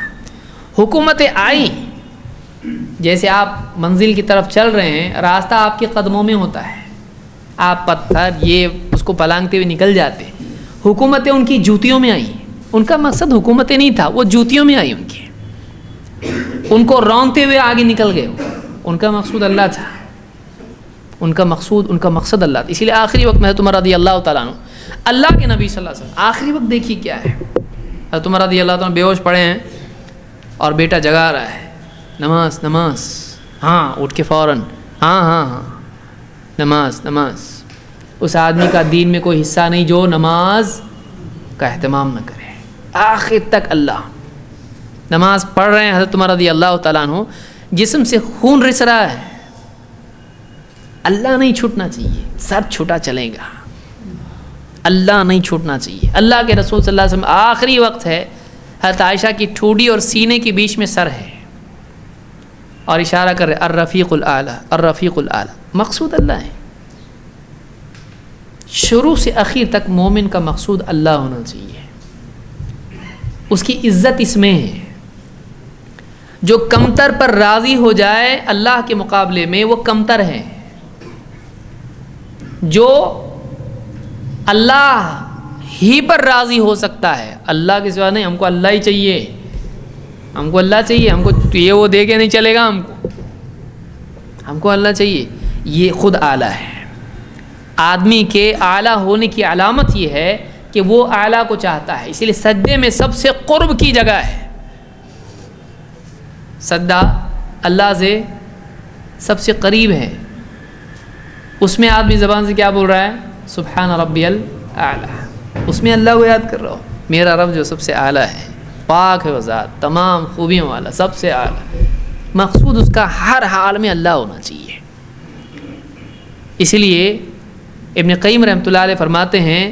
حکومتیں آئیں، جیسے آپ منزل کی طرف چل رہے ہیں، راستہ آپ کے قدموں میں ہوتا ہے، آپ پتھر یہ اس کو پلانگتے ہوئے نکل جاتے، حکومتیں ان کی جوتیوں میں آئیں، ان کا مقصد حکومتیں نہیں تھا، وہ جوتیوں میں آئی ان کی، ان کو رونتے ہوئے آگے نکل گئے، ان کا مقصود اللہ تھا، ان کا مقصد اللہ تھا، اسی لیے آخری وقت میں حضرت عمر رضی اللہ تعالیٰ عنہ، اللہ کے نبی صلی اللہ علیہ وسلم آخری وقت دیکھیے کیا ہے، حضرت عمر رضی اللہ تعالیٰ بے ہوش پڑے ہیں اور بیٹا جگا رہا ہے، نماز نماز، ہاں اٹھ کے فوراً، ہاں نماز نماز، اس آدمی کا دین میں کوئی حصہ نہیں جو نماز کا اہتمام نہ کرے، آخر تک اللہ، نماز پڑھ رہے ہیں حضرت عمر رضی اللہ تعالیٰ عنہ، جسم سے خون رس رہا ہے، اللہ نہیں چھوٹنا چاہیے، سر چھوٹا چلے گا، اللہ نہیں چھوٹنا چاہیے، اللہ کے رسول صلی اللہ علیہ وسلم آخری وقت ہے، حضرت عائشہ کی ٹھوڈی اور سینے کے بیچ میں سر ہے، اور اشارہ کر رہے الرفیق الاعلی، الرفیق الاعلی، مقصود اللہ ہے، شروع سے آخر تک مومن کا مقصود اللہ ہونا چاہیے، اس کی عزت اس میں ہے، جو کمتر پر راضی ہو جائے اللہ کے مقابلے میں وہ کمتر ہے، جو اللہ ہی پر راضی ہو سکتا ہے، اللہ کے سوا نہیں، ہم کو اللہ ہی چاہیے، ہم کو اللہ چاہیے، ہم کو یہ وہ دے کے نہیں چلے گا، ہم کو اللہ چاہیے، یہ خود اعلیٰ ہے، آدمی کے اعلیٰ ہونے کی علامت یہ ہے کہ وہ اعلیٰ کو چاہتا ہے، اسی لیے سجدے میں سب سے قرب کی جگہ ہے۔ سجدہ اللہ سے سب سے قریب ہے، اس میں آدمی زبان سے کیا بول رہا ہے؟ سبحان ربی الاعلیٰ، اس میں اللہ کو یاد کر رہا ہو، میرا رب جو سب سے اعلیٰ ہے، پاک ہے وہ ذات، تمام خوبیوں والا، سب سے اعلیٰ۔ مقصود اس کا ہر حال میں اللہ ہونا چاہیے۔ اس لیے ابن قیم رحمۃ اللہ علیہ فرماتے ہیں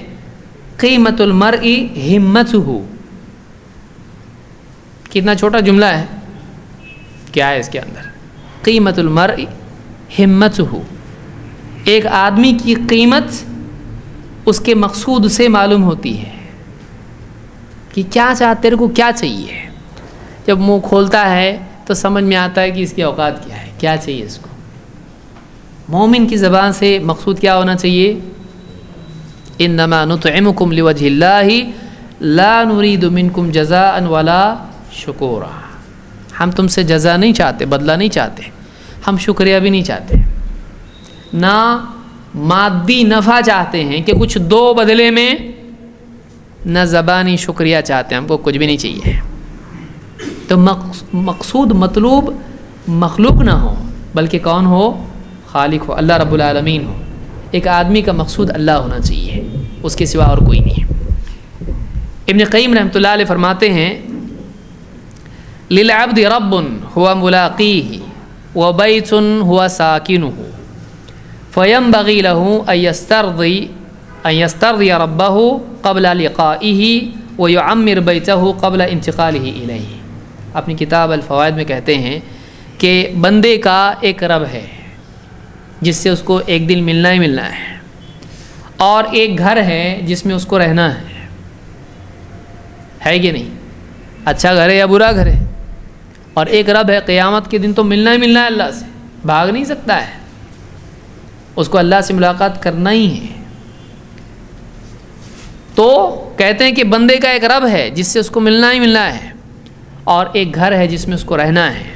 قیمت المرء ہمتہ، کتنا چھوٹا جملہ ہے، کیا ہے اس کے اندر؟ قیمت المرء ہمتہ، ایک آدمی کی قیمت اس کے مقصود سے معلوم ہوتی ہے کہ کیا چاہتے، تیرے کو کیا چاہیے۔ جب منہ کھولتا ہے تو سمجھ میں آتا ہے کہ اس کی اوقات کیا ہے، کیا چاہیے اس کو۔ مومن کی زبان سے مقصود کیا ہونا چاہیے؟ انما نطعمکم لوجہ اللہ لا نرید منکم جزاء ولا شکورا، ہم تم سے جزا نہیں چاہتے، بدلہ نہیں چاہتے، ہم شکریہ بھی نہیں چاہتے، نہ مادی نفع چاہتے ہیں کہ کچھ دو بدلے میں، نہ زبانی شکریہ چاہتے ہیں، ہم کو کچھ بھی نہیں چاہیے۔ تو مقصود مطلوب مخلوق نہ ہو بلکہ کون ہو؟ خالق ہو، اللہ رب العالمین ہو۔ ایک آدمی کا مقصود اللہ ہونا چاہیے، اس کے سوا اور کوئی نہیں۔ ابن قیم رحمۃ اللہ علیہ فرماتے ہیں للعبد رب هو ملاقيه وبيت هو ساكنه فينبغي له أن يسترضي ربه قبل لقائه ويعمر بيته قبل انتقاله إليه۔ اپنی کتاب الفوائد میں کہتے ہیں کہ بندے کا ایک رب ہے جس سے اس کو ایک دن ملنا ہی ملنا ہے، اور ایک گھر ہے جس میں اس کو رہنا ہے کہ نہیں؟ اچھا گھر ہے یا برا گھر ہے؟ اور ایک رب ہے، قیامت کے دن تو ملنا ہی ملنا ہے اللہ سے، بھاگ نہیں سکتا ہے، اس کو اللہ سے ملاقات کرنا ہی ہے۔ تو کہتے ہیں کہ بندے کا ایک رب ہے جس سے اس کو ملنا ہی ملنا ہے، اور ایک گھر ہے جس میں اس کو رہنا ہے۔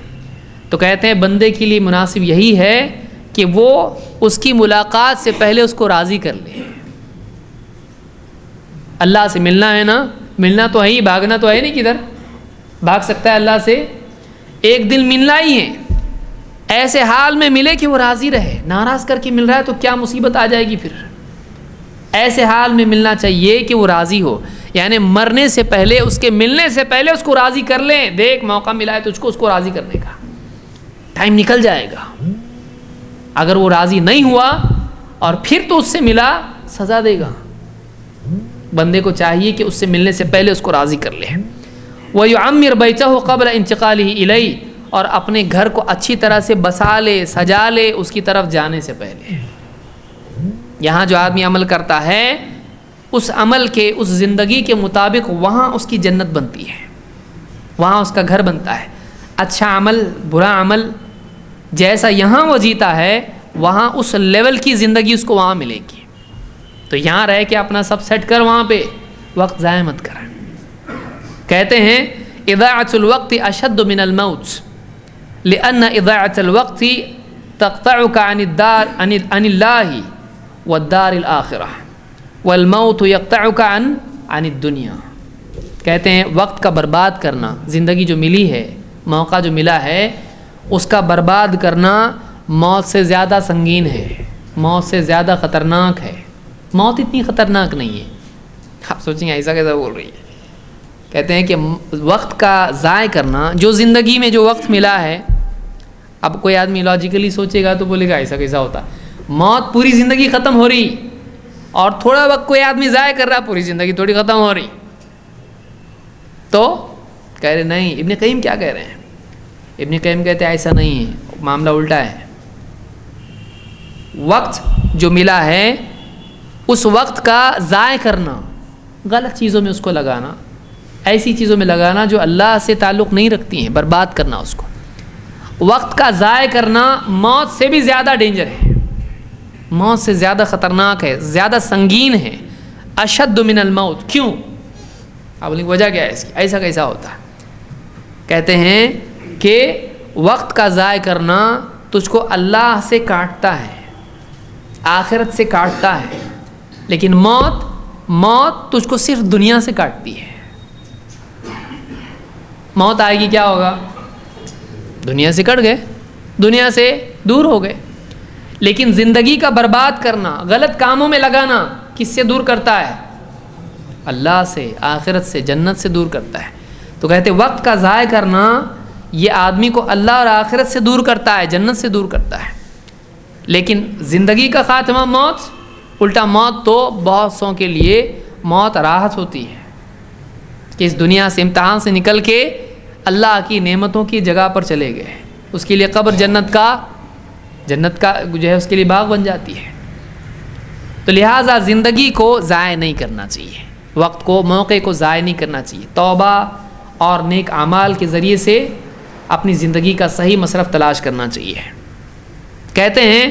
تو کہتے ہیں بندے کے لیے مناسب یہی ہے کہ وہ اس کی ملاقات سے پہلے اس کو راضی کر لے۔ اللہ سے ملنا ہے نا، ملنا تو ہے ہی، بھاگنا تو ہے نہیں، کدھر بھاگ سکتا ہے اللہ سے؟ ایک دن ملنا ہی ہے، ایسے حال میں ملے کہ وہ راضی رہے۔ ناراض کر کے مل رہا ہے تو کیا مصیبت آ جائے گی پھر۔ ایسے حال میں ملنا چاہیے کہ وہ راضی ہو، یعنی مرنے سے پہلے، اس کے ملنے سے پہلے اس کو راضی کر لیں۔ دیکھ موقع ملا ہے تجھ کو اس کو راضی کرنے کا، ٹائم نکل جائے گا۔ اگر وہ راضی نہیں ہوا اور پھر تو اس سے ملا، سزا دے گا۔ بندے کو چاہیے کہ اس سے ملنے سے پہلے اس کو راضی کر لے۔ وَيُعَمِّرْ بَيْتَهُ قَبْلَ انتقاله إِلَيْهِ، اور اپنے گھر کو اچھی طرح سے بسا لے، سجا لے اس کی طرف جانے سے پہلے۔ یہاں جو آدمی عمل کرتا ہے اس عمل کے، اس زندگی کے مطابق وہاں اس کی جنت بنتی ہے، وہاں اس کا گھر بنتا ہے۔ اچھا عمل، برا عمل، جیسا یہاں وہ جیتا ہے وہاں اس لیول کی زندگی اس کو وہاں ملے گی۔ تو یہاں رہ کے اپنا سب سیٹ کر، وہاں پہ وقت ضائع مت کر۔ کہتے ہیں اضاعۃ الوقت اشد من الموت لأن اضاعۃ الوقت تقطعك عن اللہ والدار الآخرہ والموت يقطعك عن الدنیا۔ کہتے ہیں وقت کا برباد کرنا، زندگی جو ملی ہے، موقع جو ملا ہے، اس کا برباد کرنا موت سے زیادہ سنگین ہے، موت سے زیادہ خطرناک ہے۔ موت اتنی خطرناک نہیں ہے، آپ سوچیں گے ایسا کیسا بول رہی ہے۔ کہتے ہیں کہ وقت کا ضائع کرنا، جو زندگی میں جو وقت ملا ہے، اب کوئی آدمی لاجیکلی سوچے گا تو بولے گا ایسا کیسا ہوتا، موت پوری زندگی ختم ہو رہی اور تھوڑا وقت کوئی آدمی ضائع کر رہا، پوری زندگی تھوڑی ختم ہو رہی۔ تو کہہ رہے نہیں، ابن قیم کیا کہہ رہے ہیں؟ ابن قیم کہتے ہیں ایسا نہیں ہے، معاملہ الٹا ہے۔ وقت جو ملا ہے اس وقت کا ضائع کرنا، غلط چیزوں میں اس کو لگانا، ایسی چیزوں میں لگانا جو اللہ سے تعلق نہیں رکھتی ہیں، برباد کرنا اس کو۔ وقت کا ضائع کرنا موت سے بھی زیادہ ڈینجر ہے، موت سے زیادہ خطرناک ہے، زیادہ سنگین ہے۔ اشد من الموت، کیوں؟ آپ بولیں وجہ کیا ہے اس کی، ایسا کیسا ہوتا ہے؟ کہتے ہیں کہ وقت کا ضائع کرنا تجھ کو اللہ سے کاٹتا ہے، آخرت سے کاٹتا ہے، لیکن موت تجھ کو صرف دنیا سے کاٹتی ہے۔ موت آئے گی کیا ہوگا؟ دنیا سے کٹ گئے، دنیا سے دور ہو گئے۔ لیکن زندگی کا برباد کرنا، غلط کاموں میں لگانا کس سے دور کرتا ہے؟ اللہ سے، آخرت سے، جنت سے دور کرتا ہے۔ تو کہتے وقت کا ضائع کرنا یہ آدمی کو اللہ اور آخرت سے دور کرتا ہے، جنت سے دور کرتا ہے۔ لیکن زندگی کا خاتمہ موت، الٹا موت تو بہت سوں کے لیے موت راحت ہوتی ہے کہ اس دنیا سے، امتحان سے نکل کے اللہ کی نعمتوں کی جگہ پر چلے گئے، اس کے لیے قبر جنت کا جو ہے اس کے لیے باغ بن جاتی ہے۔ تو لہٰذا زندگی کو ضائع نہیں کرنا چاہیے، وقت کو، موقع کو ضائع نہیں کرنا چاہیے۔ توبہ اور نیک اعمال کے ذریعے سے اپنی زندگی کا صحیح مصرف تلاش کرنا چاہیے۔ کہتے ہیں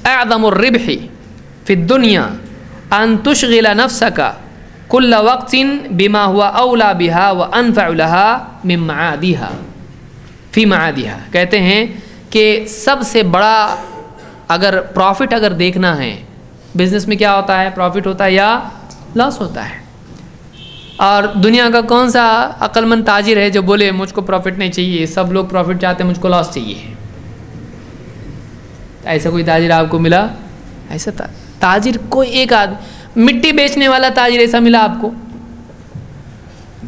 اعظم الربح فی الدنیا ان تشغل نفسک کل وقت بما هو اولی بها وانفع لها من معادها فی معادها۔ کہتے ہیں کہ سب سے بڑا اگر پروفٹ اگر دیکھنا ہے، بزنس میں کیا ہوتا ہے؟ پروفٹ ہوتا ہے یا لاس ہوتا ہے؟ اور دنیا کا کون سا عقل مند تاجر ہے جو بولے مجھ کو پروفٹ نہیں چاہیے، سب لوگ پروفٹ چاہتے ہیں، مجھ کو لاس چاہیے؟ ایسا کوئی تاجر آپ کو ملا؟ ایسا تاجر کوئی ایک آدمی، مٹی بیچنے والا تاجر ایسا ملا آپ کو؟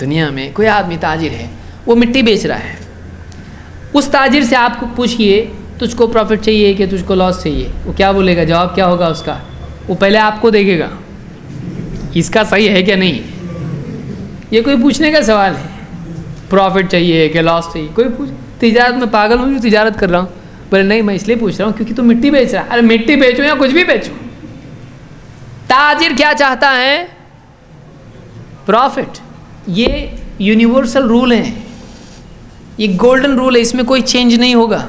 دنیا میں کوئی آدمی تاجر ہے، وہ مٹی بیچ رہا ہے، اس تاجر سے آپ کو پوچھئے تجھ کو پروفٹ چاہیے کہ تجھ کو لاس چاہیے، وہ کیا بولے گا؟ جواب کیا ہوگا اس کا؟ وہ پہلے آپ کو دیکھے گا اس کا صحیح ہے کہ نہیں۔ یہ کوئی پوچھنے کا سوال ہے؟ پروفٹ چاہیے کہ لاس چاہیے؟ کوئی تجارت میں پاگل ہوں جو تجارت کر رہا ہوں؟ بولے نہیں، میں اس لیے پوچھ رہا ہوں کیونکہ تم مٹی بیچ رہا ہے۔ ارے مٹی بیچو یا کچھ بھی بیچو، تاجر کیا چاہتا ہے؟ پروفٹ۔ یہ یونیورسل رول ہے، یہ گولڈن رول ہے، اس میں کوئی چینج نہیں ہوگا۔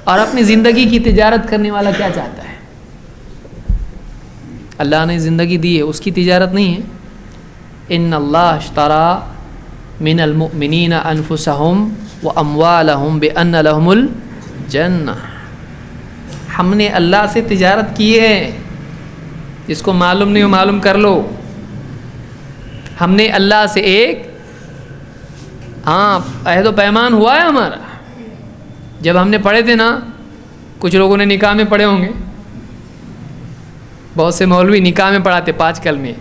اور اپنی زندگی کی تجارت کرنے والا کیا چاہتا ہے؟ اللہ نے زندگی دی ہے، اس کی تجارت نہیں ہے۔ ان اللہ اشترى من المؤمنین انفسهم واموالهم بان لهم الجنہ۔ ہم نے اللہ سے تجارت کی ہے، جس کو معلوم نہیں ہو معلوم کر لو۔ ہم نے اللہ سے ایک عہد و پیمان ہوا ہے ہمارا۔ جب ہم نے پڑھے تھے نا، کچھ لوگوں نے نکاح میں پڑھے ہوں گے، بہت سے مولوی نکاح میں پڑھاتے 5 کلمے،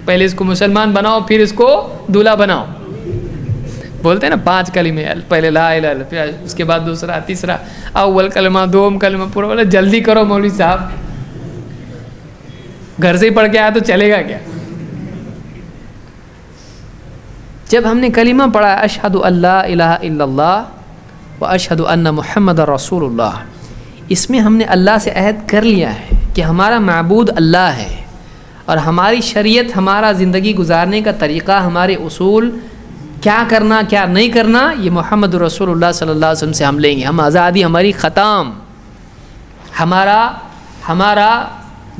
پہلے اس کو مسلمان بناؤ پھر اس کو دولہا بناؤ، بولتے ہیں نا 5 کلمے، پہلے لا الہ الا اللہ، پھر اس کے بعد دوسرا، تیسرا، اول کلمہ، دوم کلمہ، پورا بولا جلدی کرو مولوی صاحب، گھر سے ہی پڑھ کے آیا تو چلے گا کیا؟ جب ہم نے کلمہ پڑھا اشہد ان لا الہ الا اللہ و اشہد ان محمد رسول اللہ، اس میں ہم نے اللہ سے عہد کر لیا ہے کہ ہمارا معبود اللہ ہے، اور ہماری شریعت، ہمارا زندگی گزارنے کا طریقہ، ہمارے اصول، کیا کرنا کیا نہیں کرنا، یہ محمد رسول اللہ صلی اللہ علیہ وسلم سے ہم لیں گے۔ ہم آزادی ہماری ختم، ہمارا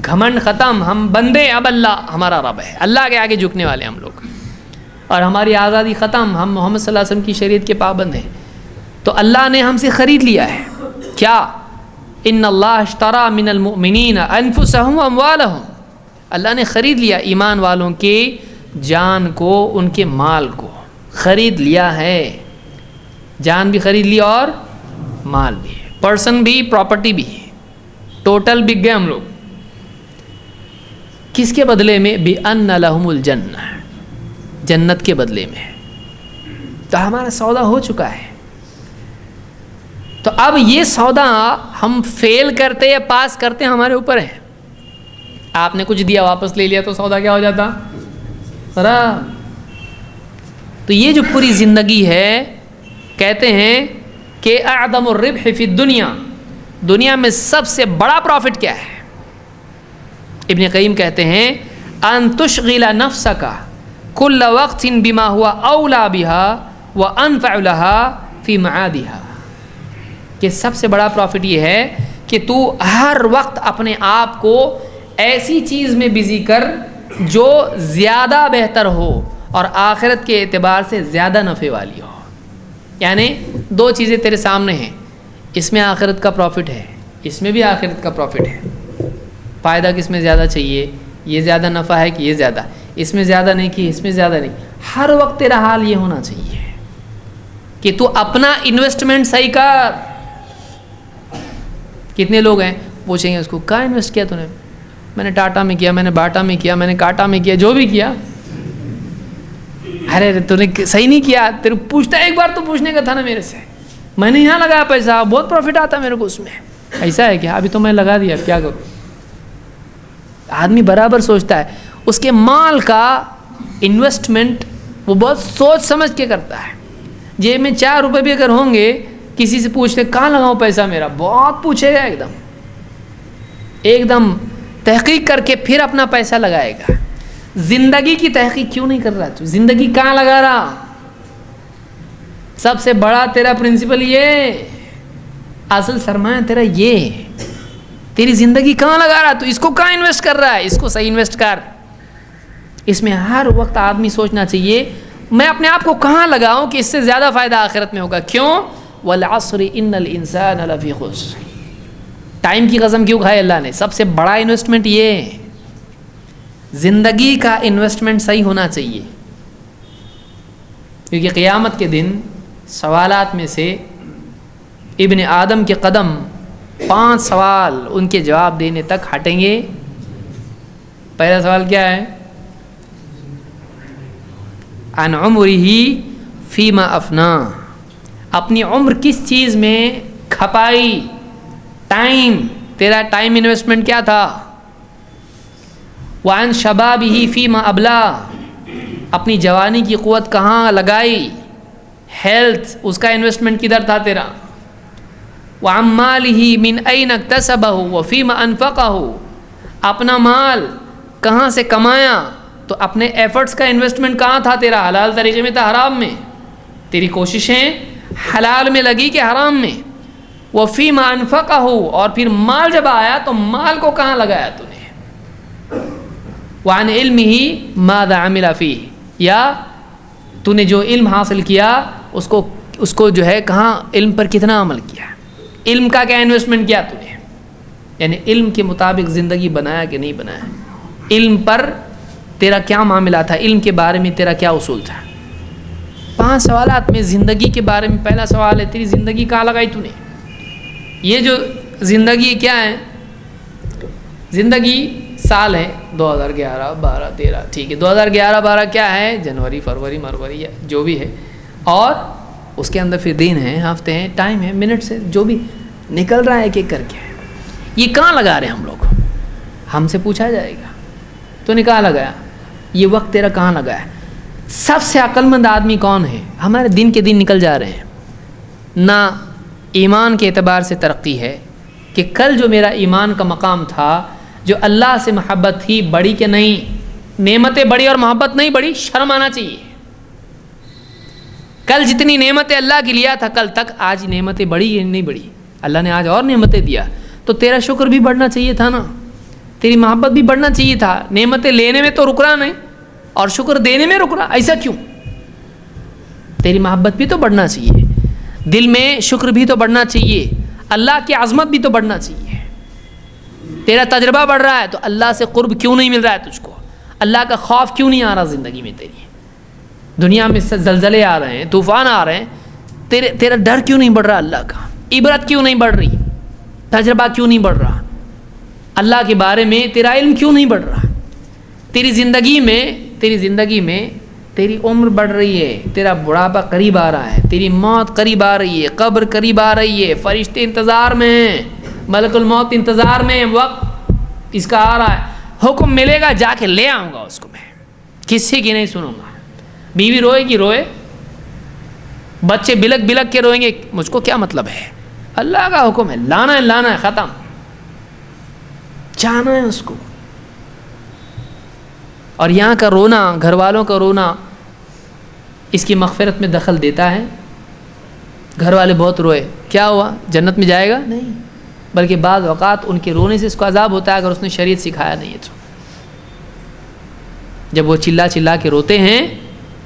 گھمنڈ ختم، ہم بندے، اب اللہ ہمارا رب ہے، اللہ کے آگے جھکنے والے ہم لوگ، اور ہماری آزادی ختم، ہم محمد صلی اللہ علیہ وسلم کی شریعت کے پابند ہیں۔ تو اللہ نے ہم سے خرید لیا ہے کیا؟ ان اللہ اشترى من المؤمنین انفسهم واموالهم، اللہ نے خرید لیا ایمان والوں کے جان کو، ان کے مال کو خرید لیا ہے، جان بھی خرید لی اور مال بھی، پرسن بھی، پراپرٹی بھی، ٹوٹل بک گئے ہم لوگ۔ کس کے بدلے میں؟ بِأَنَّ لَهُمُ الْجَنَّةِ، جنت کے بدلے میں۔ تو ہمارا سودا ہو چکا ہے۔ تو اب یہ سودا ہم فیل کرتے یا پاس کرتے ہمارے اوپر ہے۔ آپ نے کچھ دیا واپس لے لیا تو سودا کیا ہو جاتا؟ خراب۔ تو یہ جو پوری زندگی ہے، کہتے ہیں کہ اعظم الربح فی الدنیا، دنیا میں سب سے بڑا پروفٹ کیا ہے؟ ابن قیم کہتے ہیں ان تشغل نفسک کل وقت بما هو اولی بها وانفع لها فی معادها، کہ سب سے بڑا پروفٹ یہ ہے کہ تو ہر وقت اپنے آپ کو ایسی چیز میں بزی کر جو زیادہ بہتر ہو اور آخرت کے اعتبار سے زیادہ نفع والی ہو۔ یعنی 2 چیزیں تیرے سامنے ہیں، اس میں آخرت کا پروفٹ ہے، اس میں بھی آخرت کا پروفٹ ہے۔ فائدہ کس میں زیادہ چاہیے، یہ زیادہ نفع ہے کہ یہ زیادہ، اس میں زیادہ نہیں کہ اس میں زیادہ نہیں. ہر وقت تیرا حال یہ ہونا چاہیے کہ تو اپنا انویسٹمنٹ صحیح کر. کتنے لوگ ہیں پوچھیں گے اس کو کہاں انویسٹ کیا تو نے؟ میں نے ٹاٹا میں کیا، میں نے باٹا میں کیا، میں نے کاٹا میں کیا، جو بھی کیا. ارے تو نے صحیح نہیں کیا. تیرے پوچھتا ایک بار تو پوچھنے کا تھا نا میرے سے، میں نے یہاں لگایا پیسہ، بہت پروفٹ آتا میرے کو اس میں. ایسا ہے کہ ابھی تو میں لگا دیا، کیا کروں. آدمی برابر سوچتا ہے اس کے مال کا انویسٹمنٹ وہ بہت سوچ سمجھ کے کرتا ہے. جیب میں 4 روپے بھی اگر ہوں گے، کسی سے پوچھتے کہاں لگاؤں پیسہ میرا، بہت پوچھے گا، ایک دم تحقیق کر کے پھر اپنا پیسہ لگائے گا. زندگی کی تحقیق کیوں نہیں کر رہا تو؟ زندگی کہاں لگا رہا؟ سب سے بڑا تیرا پرنسپل یہ، اصل سرمایہ تیرا یہ، تیری زندگی کہاں لگا رہا تو؟ اس کو کہاں انویسٹ کر رہا ہے؟ اس کو صحیح انویسٹ کر. اس میں ہر وقت آدمی سوچنا چاہیے میں اپنے آپ کو کہاں لگاؤں کہ اس سے زیادہ فائدہ آخرت میں ہوگا. کیوں؟ والعصر ان الانسان لفی خسر. ٹائم کی قسم کیوں کھائی اللہ نے؟ سب سے بڑا انویسٹمنٹ یہ، زندگی کا انویسٹمنٹ صحیح ہونا چاہیے. کیونکہ قیامت کے دن سوالات میں سے ابن آدم کے قدم 5 سوال ان کے جواب دینے تک ہٹیں گے. پہلا سوال کیا ہے؟ عن عمرہ فیما افنا. اپنی عمر کس چیز میں کھپائی؟ ٹائم، تیرا ٹائم انویسٹمنٹ کیا تھا؟ وعن شبابہ فیما ابلا. اپنی جوانی کی قوت کہاں لگائی؟ ہیلتھ، اس کا انویسٹمنٹ کدھر تھا تیرا؟ وعن مالہ من این اکتسبہ وفیما انفقہ. اپنا مال کہاں سے کمایا؟ تو اپنے ایفرٹس کا انویسٹمنٹ کہاں تھا تیرا؟ حلال طریقے میں تھا حرام میں؟ تیری کوششیں حلال میں لگی کہ حرام میں؟ وفیما انفقہ. اور پھر مال جب آیا تو مال کو کہاں لگایا تو نے؟ وعن علمہ ماذا عمل فیہ. یا تو نے جو علم حاصل کیا اس کو جو ہے کہاں، علم پر کتنا عمل کیا، علم کا کیا انویسٹمنٹ کیا تو نے؟ یعنی علم کے مطابق زندگی بنایا کہ نہیں بنایا؟ علم پر تیرا کیا معاملہ تھا؟ علم کے بارے میں تیرا کیا اصول تھا؟ 5 سوالات میں زندگی کے بارے میں پہلا سوال ہے تیری زندگی کہاں لگائی تو نے؟ یہ جو زندگی کیا ہے؟ زندگی سال ہے 2011 12 13، ٹھیک ہے 2011 12 کیا ہے؟ جنوری فروری مروری یا جو بھی ہے، اور اس کے اندر پھر دن ہیں، ہفتے ہیں، ٹائم ہے، منٹ سے جو بھی نکل رہا ہے ایک ایک کر کے. یہ کہاں لگا رہے ہیں ہم لوگ؟ ہم سے پوچھا جائے گا تو نے کہاں لگایا؟ یہ وقت تیرا کہاں لگا ہے؟ سب سے عقل مند آدمی کون ہے؟ ہمارے دن کے دن نکل جا رہے ہیں. نہ ایمان کے اعتبار سے ترقی ہے کہ کل جو میرا ایمان کا مقام تھا، جو اللہ سے محبت تھی، بڑی کہ نہیں؟ نعمتیں بڑی اور محبت نہیں بڑی؟ شرم آنا چاہیے. کل جتنی نعمتیں اللہ کی لیا تھا کل تک، آج نعمتیں بڑی یا نہیں بڑی؟ اللہ نے آج اور نعمتیں دیا تو تیرا شکر بھی بڑھنا چاہیے تھا نا، تیری محبت بھی بڑھنا چاہیے تھا. نعمتیں لینے میں تو رک رہا نہیں اور شکر دینے میں رک رہا، ایسا کیوں؟ تیری محبت بھی تو بڑھنا چاہیے، دل میں شکر بھی تو بڑھنا چاہیے، اللہ کی عظمت بھی تو بڑھنا چاہیے. تیرا تجربہ بڑھ رہا ہے تو اللہ سے قرب کیوں نہیں مل رہا ہے تجھ کو؟ اللہ کا خوف کیوں نہیں آ رہا زندگی میں تیری؟ دنیا میں زلزلے آ رہے ہیں، طوفان آ رہے ہیں، تیرا ڈر کیوں نہیں بڑھ رہا اللہ کا؟ عبرت کیوں نہیں بڑھ رہی؟ تجربہ کیوں نہیں بڑھ رہا؟ اللہ کے بارے میں تیرا علم کیوں نہیں بڑھ رہا؟ تیری زندگی میں تیری عمر بڑھ رہی ہے، تیرا بڑھاپا قریب آ رہا ہے، تیری موت قریب آ رہی ہے، قبر قریب آ رہی ہے، فرشتے انتظار میں ہیں، ملک الموت انتظار میں ہیں، وقت اس کا آ رہا ہے، حکم ملے گا جا کے لے آؤں گا اس کو، میں کسی کی نہیں سنوں گا. بیوی روئے گی روئے، بچے بلک بلک کے روئیں گے، مجھ کو کیا مطلب ہے؟ اللہ کا حکم ہے، لانا ہے، ختم، جانا ہے اس کو. اور یہاں کا رونا، گھر والوں کا رونا اس کی مغفرت میں دخل دیتا ہے. گھر والے بہت روئے، کیا ہوا؟ جنت میں جائے گا؟ نہیں، بلکہ بعض اوقات ان کے رونے سے اس کو عذاب ہوتا ہے اگر اس نے شریعت سکھایا نہیں ہے تو. جب وہ چلا کے روتے ہیں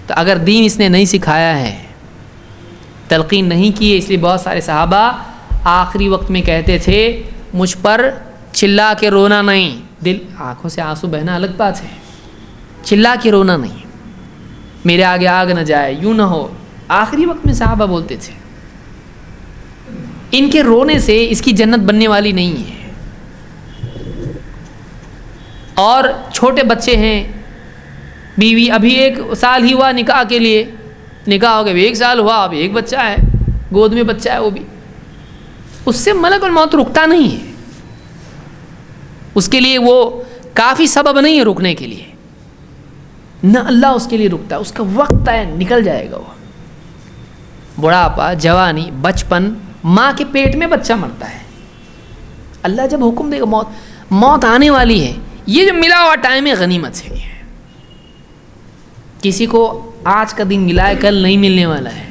تو اگر دین اس نے نہیں سکھایا ہے، تلقین نہیں کی ہے، اس لیے بہت سارے صحابہ آخری وقت میں کہتے تھے مجھ پر چلا کے رونا نہیں، دل آنکھوں سے آنسو بہنا الگ بات ہے، چلا کے رونا نہیں، میرے آگے آگ نہ جائے، یوں نہ ہو. آخری وقت میں صحابہ بولتے تھے ان کے رونے سے اس کی جنت بننے والی نہیں ہے. اور چھوٹے بچے ہیں، بیوی ابھی 1 سال ہی ہوا نکاح کے لیے، نکاح ہو گیا 1 سال ہوا، اب ایک بچہ ہے، گود میں بچہ ہے، وہ بھی اس سے ملک الموت رکتا نہیں ہے. اس کے لیے وہ کافی سبب نہیں ہے رکنے کے لیے، نہ اللہ اس کے لیے رکتا ہے، اس کا وقت ہے، نکل جائے گا. وہ بڑھاپا، جوانی، بچپن، ماں کے پیٹ میں بچہ مرتا ہے، اللہ جب حکم دے گا موت آنے والی ہے. یہ جو ملا ہوا ٹائم ہے غنیمت ہے. کسی کو آج کا دن ملا ہے، کل نہیں ملنے والا ہے.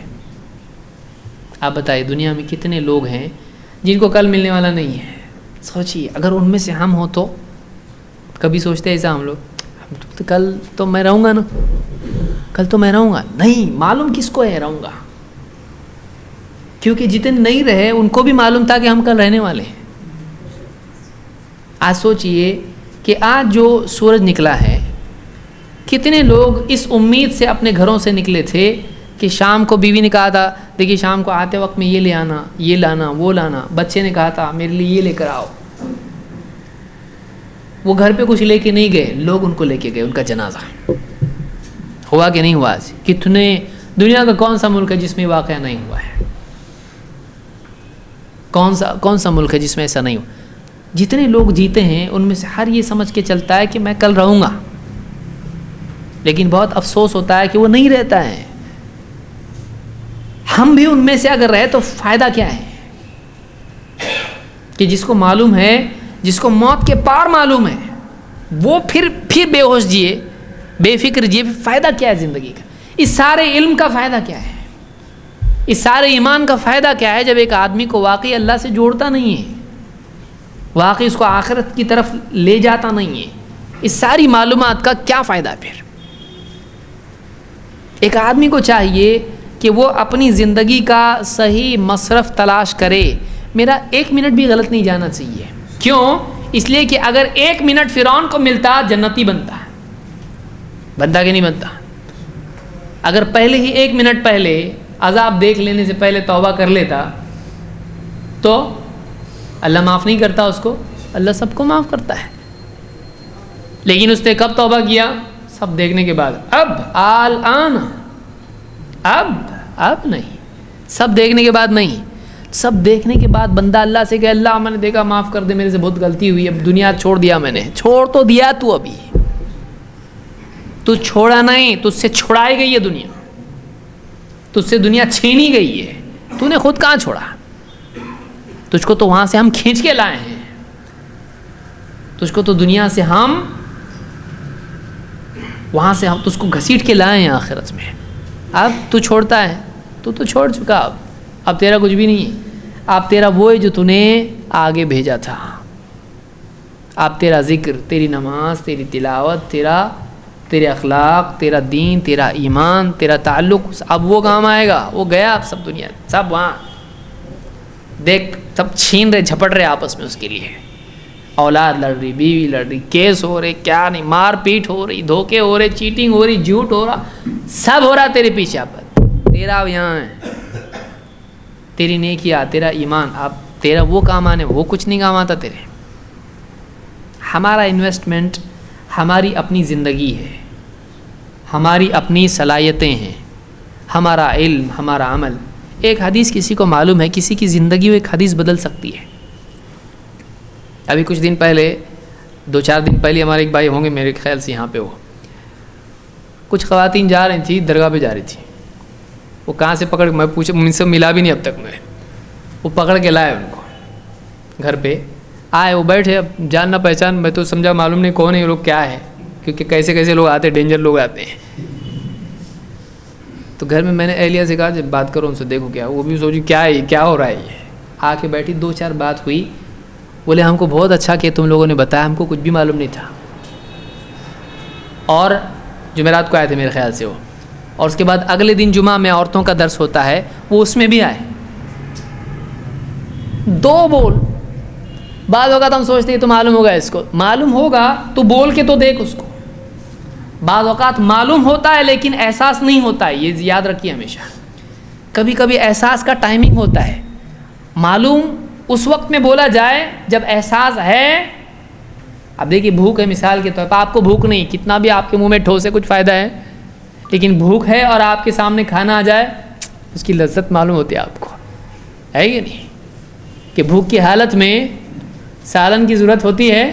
آپ بتائیے دنیا میں کتنے لوگ ہیں جن کو کل ملنے والا نہیں ہے. سوچیے اگر ان میں سے ہم ہوں تو کبھی سوچتے ایسا ہم لوگ کل تو میں رہوں گا نا، کل تو میں رہوں گا. نہیں معلوم کس کو ہے رہوں گا، کیونکہ جتنے نہیں رہے ان کو بھی معلوم تھا کہ ہم کل رہنے والے ہیں. آج سوچئے کہ آج جو سورج نکلا ہے، کتنے لوگ اس امید سے اپنے گھروں سے نکلے تھے کہ شام کو بیوی نے کہا تھا دیکھیے شام کو آتے وقت میں یہ لے آنا، یہ لانا، وہ لانا. بچے نے کہا تھا میرے لیے یہ لے کر آؤ. وہ گھر پہ کچھ لے کے نہیں گئے، لوگ ان کو لے کے گئے. ان کا جنازہ ہوا کہ نہیں ہوا؟ کتنے دنیا کا کون سا ملک ہے جس میں واقعہ نہیں ہوا ہے؟ کون سا ملک ہے جس میں ایسا نہیں ہوا؟ جتنے لوگ جیتے ہیں ان میں سے ہر یہ سمجھ کے چلتا ہے کہ میں کل رہوں گا، لیکن بہت افسوس ہوتا ہے کہ وہ نہیں رہتا ہے. ہم بھی ان میں سے اگر رہے تو فائدہ کیا ہے؟ کہ جس کو معلوم ہے، جس کو موت کے پار معلوم ہے، وہ پھر بے ہوش جیے، بے فکر جیے، فائدہ کیا ہے زندگی کا؟ اس سارے علم کا فائدہ کیا ہے؟ اس سارے ایمان کا فائدہ کیا ہے جب ایک آدمی کو واقعی اللہ سے جوڑتا نہیں ہے، واقعی اس کو آخرت کی طرف لے جاتا نہیں ہے؟ اس ساری معلومات کا کیا فائدہ پھر؟ ایک آدمی کو چاہیے کہ وہ اپنی زندگی کا صحیح مصرف تلاش کرے. میرا 1 منٹ بھی غلط نہیں جانا چاہیے. کیوں؟ اس لیے کہ اگر 1 منٹ فرعون کو ملتا جنتی بنتا کہ نہیں بنتا؟ اگر پہلے ہی 1 منٹ پہلے عذاب دیکھ لینے سے پہلے توبہ کر لیتا تو اللہ معاف نہیں کرتا اس کو؟ اللہ سب کو معاف کرتا ہے. لیکن اس نے کب توبہ کیا؟ سب دیکھنے کے بعد. الآن اب نہیں، سب دیکھنے کے بعد نہیں. سب دیکھنے کے بعد بندہ اللہ سے کہ اللہ میں نے دیکھا، معاف کر دے، میرے سے بہت غلطی ہوئی، اب دنیا چھوڑ دیا میں نے. چھوڑ تو دیا تو، ابھی تو چھوڑا نہیں، تجھ سے چھڑائی گئی ہے دنیا، تجھ سے دنیا چھینی گئی ہے. تو نے خود کہاں چھوڑا؟ تجھ کو تو وہاں سے ہم کھینچ کے لائے ہیں. تجھ کو تو دنیا سے ہم وہاں سے ہم تجھ کو گھسیٹ کے لائے ہیں آخرت میں. اب تو چھوڑتا ہے، تو چھوڑ چکا. اب تیرا کچھ بھی نہیں ہے. اب تیرا وہ ہے جو تو نے آگے بھیجا تھا. اب تیرا ذکر، تیری نماز، تیری تلاوت، تیرے اخلاق، تیرا دین، تیرا ایمان، تیرا تعلق، اب وہ کام آئے گا. وہ گیا اب سب دنیا، سب وہاں دیکھ، سب چھین رہے، جھپٹ رہے آپس میں اس کے لیے. اولاد لڑ رہی، بیوی لڑ رہی، کیس ہو رہے، کیا نہیں، مار پیٹ ہو رہی، دھوکے ہو رہے، چیٹنگ ہو رہی، جھوٹ ہو رہا، سب ہو رہا تیرے پیچھے. پر تیرا اب یہاں ہے، تیری نیکیاں، تیرا ایمان، اب تیرا وہ کام آنے، وہ کچھ نہیں کام آتا تیرے. ہمارا انویسٹمنٹ ہماری اپنی زندگی ہے، ہماری اپنی صلاحیتیں ہیں، ہمارا علم، ہمارا عمل. ایک حدیث کسی کو معلوم ہے، کسی کی زندگی ایک حدیث بدل سکتی ہے. ابھی کچھ دن پہلے، 2-4 دن پہلے، ہمارے ایک بھائی ہوں گے میرے خیال سے یہاں پہ، وہ کچھ خواتین جا رہی تھیں، درگاہ پہ جا رہی تھیں. وہ کہاں سے پکڑ، میں پوچھا، مجھ سے ملا بھی نہیں اب تک. میں وہ پکڑ کے لائے ان کو، گھر پہ آئے، وہ بیٹھے. اب جاننا پہچان، میں تو سمجھا معلوم نہیں کون ہے یہ لوگ، کیا ہے، کیونکہ کیسے کیسے لوگ آتے ہیں، ڈینجر لوگ آتے ہیں. تو گھر میں نے اہلیہ سے کہا جب بات کرو ان سے، دیکھو کیا. وہ بھی سوچی کیا ہے، کیا ہو رہا ہے. یہ آ کے بیٹھی، 2-4 بات ہوئی. بولے ہم کو بہت اچھا کہ تم لوگوں نے بتایا، ہم کو کچھ بھی معلوم نہیں تھا. اور جمعرات کو آئے تھے میرے خیال سے وہ. اور اس کے بعد اگلے دن جمعہ میں عورتوں کا درس ہوتا ہے، وہ اس میں بھی آئے. 2 بول بعض اوقات ہم سوچتے ہیں تو معلوم ہوگا اس کو، معلوم ہوگا تو بول کے تو دیکھ اس کو. بعض اوقات معلوم ہوتا ہے لیکن احساس نہیں ہوتا ہے، یہ یاد رکھیے ہمیشہ. کبھی کبھی احساس کا ٹائمنگ ہوتا ہے. معلوم اس وقت میں بولا جائے جب احساس ہے. اب دیکھیے بھوک ہے مثال کے طور پر، آپ کو بھوک نہیں، کتنا بھی آپ کے منہ میں ٹھوسے کچھ فائدہ ہے، لیکن بھوک ہے اور آپ کے سامنے کھانا آ جائے اس کی لذت معلوم ہوتی ہے آپ کو، ہے یا نہیں؟ کہ بھوک کی حالت میں سالن کی ضرورت ہوتی ہے،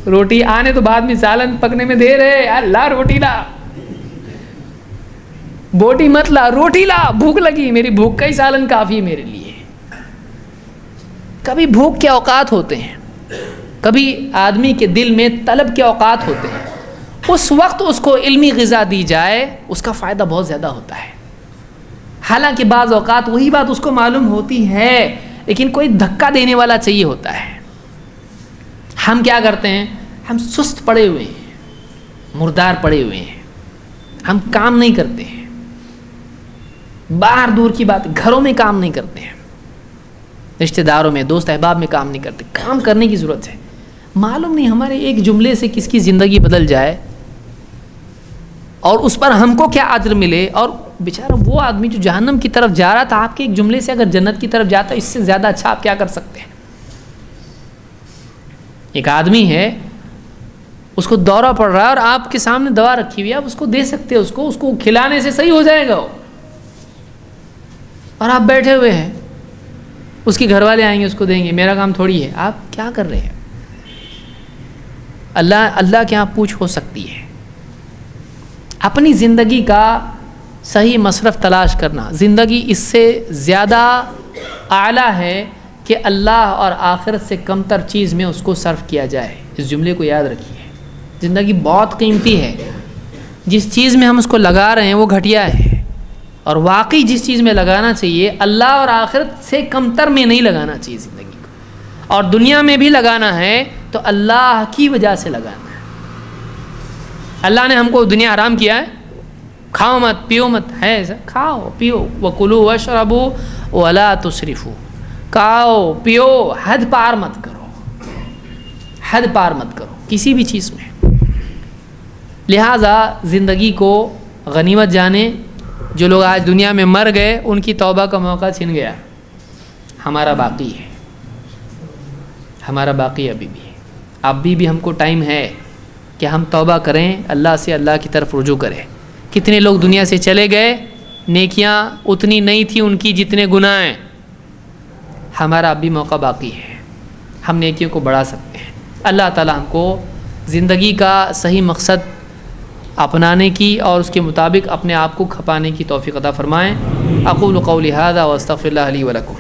روٹی آنے تو بعد میں سالن پکنے میں دیر ہے، اللہ روٹی لا، بوٹی مت لا، روٹی لا، بھوک لگی، میری بھوک کا ہی سالن کافی ہے میرے لیے. کبھی بھوک کے اوقات ہوتے ہیں، کبھی آدمی کے دل میں طلب کے اوقات ہوتے ہیں، اس وقت اس کو علمی غذا دی جائے اس کا فائدہ بہت زیادہ ہوتا ہے. حالانکہ بعض اوقات وہی بات اس کو معلوم ہوتی ہے لیکن کوئی دھکا دینے والا چاہیے ہوتا ہے. ہم کیا کرتے ہیں؟ ہم سست پڑے ہوئے ہیں، مردار پڑے ہوئے ہیں، ہم کام نہیں کرتے ہیں. باہر دور کی بات، گھروں میں کام نہیں کرتے ہیں، رشتہ داروں میں، دوست احباب میں کام نہیں کرتے. کام کرنے کی ضرورت ہے. معلوم نہیں ہمارے ایک جملے سے کس کی زندگی بدل جائے اور اس پر ہم کو کیا اجر ملے. اور بیچارہ وہ آدمی جو جہنم کی طرف جا رہا تھا، آپ کے ایک جملے سے اگر جنت کی طرف جاتا ہے، اس سے زیادہ اچھا آپ کیا کر سکتے ہیں؟ ایک آدمی ہے، اس کو دورہ پڑ رہا ہے اور آپ کے سامنے دوا رکھی ہوئی ہے، آپ اس کو دے سکتے ہیں، اس کو کھلانے سے صحیح ہو جائے گا وہ. اور آپ بیٹھے ہوئے ہیں، اس کے گھر والے آئیں گے اس کو دیں گے، میرا کام تھوڑی ہے. آپ کیا کر رہے ہیں؟ اللہ کے یہاں پوچھ ہو سکتی ہے. اپنی زندگی کا صحیح مصرف تلاش کرنا، زندگی اس سے زیادہ اعلیٰ ہے کہ اللہ اور آخرت سے کم تر چیز میں اس کو صرف کیا جائے. اس جملے کو یاد رکھیے. زندگی بہت قیمتی ہے، جس چیز میں ہم اس کو لگا رہے ہیں وہ گھٹیا ہے، اور واقعی جس چیز میں لگانا چاہیے اللہ اور آخرت سے کم تر میں نہیں لگانا چاہیے زندگی کو. اور دنیا میں بھی لگانا ہے تو اللہ کی وجہ سے لگانا ہے. اللہ نے ہم کو دنیا حرام کیا ہے، کھاؤ مت پیو مت، ہے ایسا؟ کھاؤ پیو، وَكُلُوا وَاشْرَبُوا وَلَا تُسْرِفُوا. کھاؤ پیو، حد پار مت کرو، حد پار مت کرو کسی بھی چیز میں. لہٰذا زندگی کو غنیمت جانے. جو لوگ آج دنیا میں مر گئے ان کی توبہ کا موقع چھن گیا. ہمارا باقی ہے، ہمارا باقی ابھی بھی ہے. ابھی بھی ہم کو ٹائم ہے کہ ہم توبہ کریں، اللہ سے اللہ کی طرف رجوع کریں. کتنے لوگ دنیا سے چلے گئے، نیکیاں اتنی نہیں تھیں ان کی جتنے گناہ ہیں. ہمارا اب بھی موقع باقی ہے، ہم نیکیوں کو بڑھا سکتے ہیں. اللہ تعالی ہم کو زندگی کا صحیح مقصد اپنانے کی اور اس کے مطابق اپنے آپ کو کھپانے کی توفیق عطا فرمائیں. اقول قولی ھذا واستغفر اللہ لی ولکم.